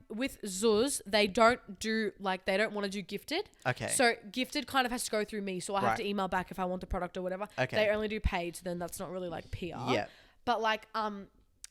with 𝘧𝘳𝘢𝘢, they don't want to do gifted. Okay. So gifted kind of has to go through me. So I have Right. to email back if I want the product or whatever. Okay. They only do paid. So then that's not really like PR. Yeah. But like,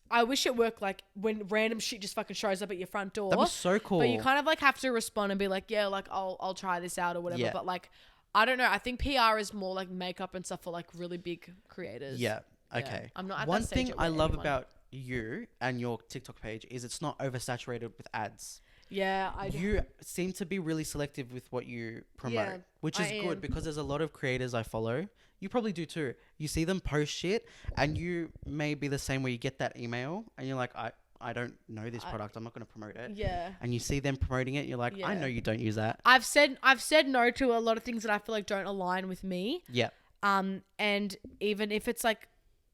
I wish it worked like when random shit just fucking shows up at your front door. That was so cool. But you kind of like have to respond and be like, yeah, like I'll try this out or whatever. Yeah. But like, I don't know. I think PR is more like makeup and stuff for like really big creators. Yeah. Okay. I'm not at One that stage thing yet I with love anyone. about you and your TikTok page is it's not oversaturated with ads. Yeah, I do. You seem to be really selective with what you promote, Yeah, which is I good am. because there's a lot of creators I follow. You probably do too. You see them post shit and you may be the same where you get that email and you're like, I don't know this product. I'm not going to promote it. Yeah. And you see them promoting it. You're like, I Yeah. know you don't use that. I've said no to a lot of things that I feel like don't align with me. Yeah. And even if it's like,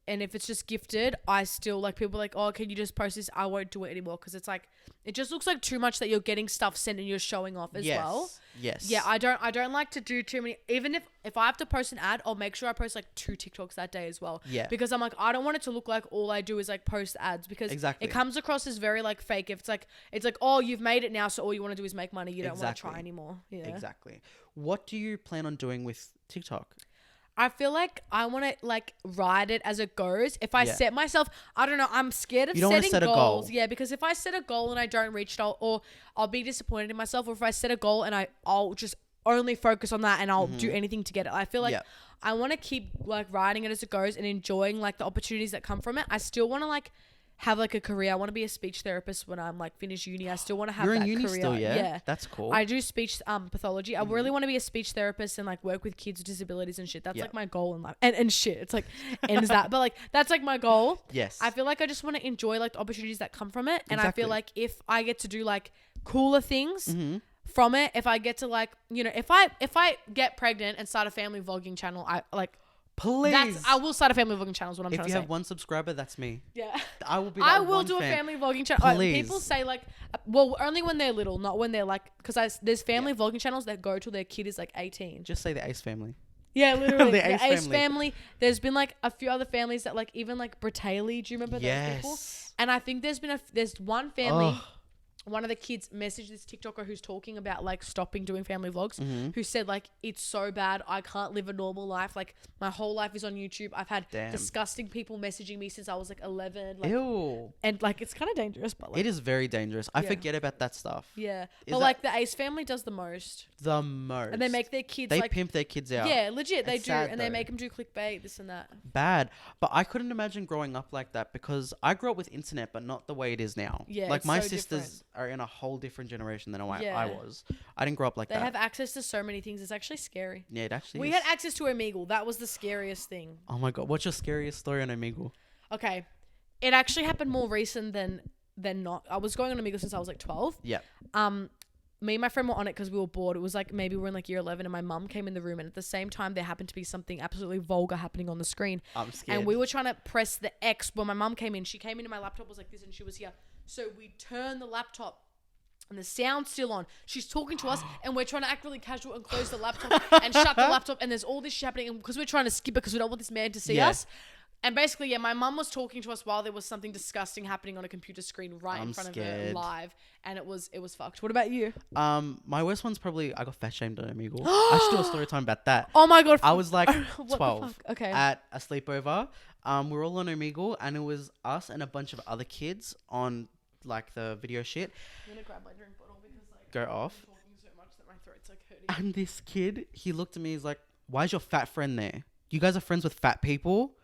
and if it's just gifted, I still like people like, oh, can you just post this? I won't do it anymore because it's like, it just looks like too much that you're getting stuff sent and you're showing off as well. Yes. Yeah, I don't like to do too many. Even if I have to post an ad, I'll make sure I post like 2 TikToks that day as well. Yeah. Because I'm like, I don't want it to look like all I do is like post ads because Exactly. it comes across as very like fake. If it's like, oh, you've made it now, so all you want to do is make money. You don't want to try anymore. Yeah. Exactly. What do you plan on doing with TikTok? I feel like I want to like ride it as it goes. If I set myself, I don't know, I'm scared of You don't wanna setting set a goals. goal. Yeah, because if I set a goal and I don't reach it, or I'll be disappointed in myself. Or if I set a goal and I'll just only focus on that and I'll do anything to get it. I feel like I want to keep like riding it as it goes and enjoying like the opportunities that come from it. I still want to like have like a career. I want to be a speech therapist when I'm like finished uni. I still want to have You're that in uni career. still, yeah? That's cool. I do speech pathology. I really want to be a speech therapist and like work with kids with disabilities and shit. That's like my goal in life. And shit, it's like ends that. But like that's like my goal. Yes. I feel like I just want to enjoy like the opportunities that come from it. And I Exactly. feel like if I get to do like cooler things from it, if I get to like, you know, if I get pregnant and start a family vlogging channel, I like Please. I will start a family vlogging channel is what I'm if trying you to have say. 1 subscriber, that's me. Yeah. I will be I that will one do fan. a family vlogging channel. Please. People say like, well, only when they're little, not when they're like, because there's family vlogging channels that go till their kid is like 18. Just say the Ace family. Yeah, literally. The the Ace Ace family. family. There's been like a few other families that like, even like Bratayley. Do you remember those people? Yes. And I think there's one family. Oh. One of the kids messaged this TikToker who's talking about like stopping doing family vlogs, who said like, it's so bad. I can't live a normal life. Like my whole life is on YouTube. I've had disgusting people messaging me since I was like 11. Like, Ew. and like, it's kind of dangerous, but like, It is very dangerous. I forget about that stuff. yeah. Is But like the Ace family does the most. The most. And they make their kids They like, pimp their kids out. yeah, legit. They It's do. sad, And they though. make them do clickbait, this and that. Bad. But I couldn't imagine growing up like that because I grew up with internet, but not the way it is now. Yeah, like it's my so sisters different. are in a whole different generation than I Yeah. was. I didn't grow up like They that. have access to so many things. It's actually scary. Yeah, it actually We is. had access to Omegle. That was the scariest thing. Oh my god, what's your scariest story on Omegle? Okay. It actually happened more recent than not. I was going on Omegle since I was like 12. Yeah. Me and my friend were on it because we were bored. It was like maybe we were in like year 11 and my mum came in the room and at the same time there happened to be something absolutely vulgar happening on the screen. I'm scared. And we were trying to press the X when my mum came in. She came in and my laptop was like this and she was here. So we turned the laptop and the sound's still on. She's talking to us and we're trying to act really casual and close the laptop and shut the laptop and there's all this shit happening because we're trying to skip it because we don't want this man to see us. And basically, yeah, my mum was talking to us while there was something disgusting happening on a computer screen right in front of her live, and it was fucked. What about you? My worst one's probably I got fat shamed on Omegle. I should do a story time about that. Oh my god! I was like What 12 the fuck? Okay. at a sleepover. We were all on Omegle, and it was us and a bunch of other kids on like the video shit. I'm gonna grab my drink bottle because like Go off. I'm talking so much that my throat's like hurting. And this kid, he looked at me. He's like, "Why is your fat friend there? You guys are friends with fat people."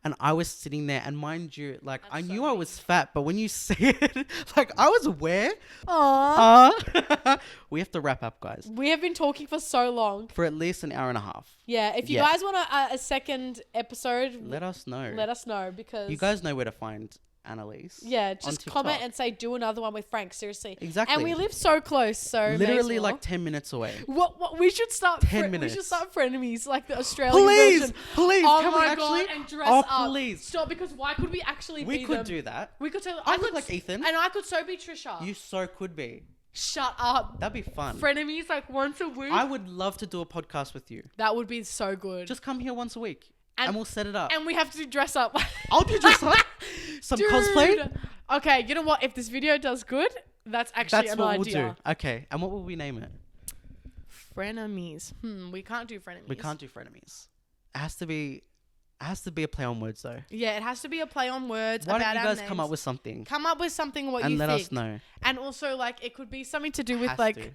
And I was sitting there, and mind you, like I knew I was fat, but when you say it, like I was aware. Aww. We have to wrap up, guys, We have been talking for so long. for at least an hour and a half. Yeah. If you Yeah. guys want a second episode, Let us know. let us know because You guys know where to find Annalise. yeah, on just TikTok. comment and say do another one with Frank. Seriously. Exactly. And we live so close, so may as Literally well. like 10 minutes away. What we should start 10 We minutes. should start frenemies like the Australian Please, version. please, Oh can my we actually? god, and dress Oh, up. please. Stop, because why could we actually We be could them? do that. We could totally. I could look like Ethan. and I could so be Trisha. You so could be. Shut up. That'd be fun. Frenemies like once a week. I would love to do a podcast with you. That would be so good. Just come here once a week and we'll set it up. and we have to dress up. I'll do just like some Dude. cosplay. Okay, you know what? If this video does good, that's actually That's an what idea. we'll do. Okay, and what will we name it? Frenemies. We can't do frenemies. We can't do frenemies. It has to be a play on words though. Yeah, it has to be a play on words. Why about don't you our guys come names. up with something Come up with something what and you let think. us know? And also, like, it could be something to do with Has like to.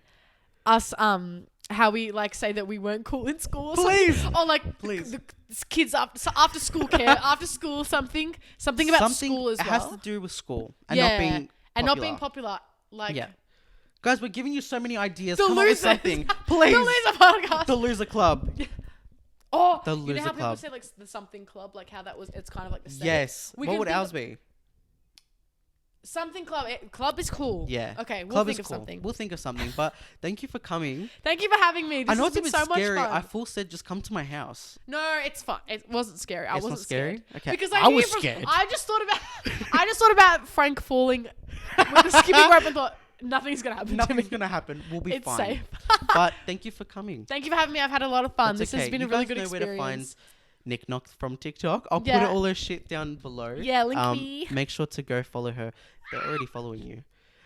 us how we like say that we weren't cool in school or Please. something. Or like Please. the kids after school care, after school something about school as it well. has to do with school and not being popular. and not being popular. Like Guys, we're giving you so many ideas. The Come up with losers. something. Please. The loser podcast. The Loser Club. Oh, The you know Loser how people Club. say like the something club, like how that was. It's kind of like the same. Yes. We What can would think ours of- be? Something club. Club is cool. Yeah. Okay, we'll Club think is of cool. something. We'll think of something. But thank you for coming. Thank you for having me. This I know has it's a been bit so scary. much fun. I full said just come to my house. No, it's fun. It wasn't scary. I It's not wasn't scary? scared. Okay. Because I knew was from- scared. I just thought about Frank falling with the skipping rope and thought nothing's gonna happen to Nothing's me. gonna happen. We'll be It's fine. safe. But thank you for coming. Thank you for having me. I've had a lot of fun. That's This has okay. been You a really guys good know experience. where to find niknok from TikTok. I'll put Yeah. all her shit down below. Yeah, link me. Make sure to go follow her. They're already following you.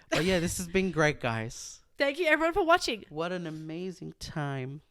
But yeah, this has been great, guys. Thank you everyone for watching. What an amazing time.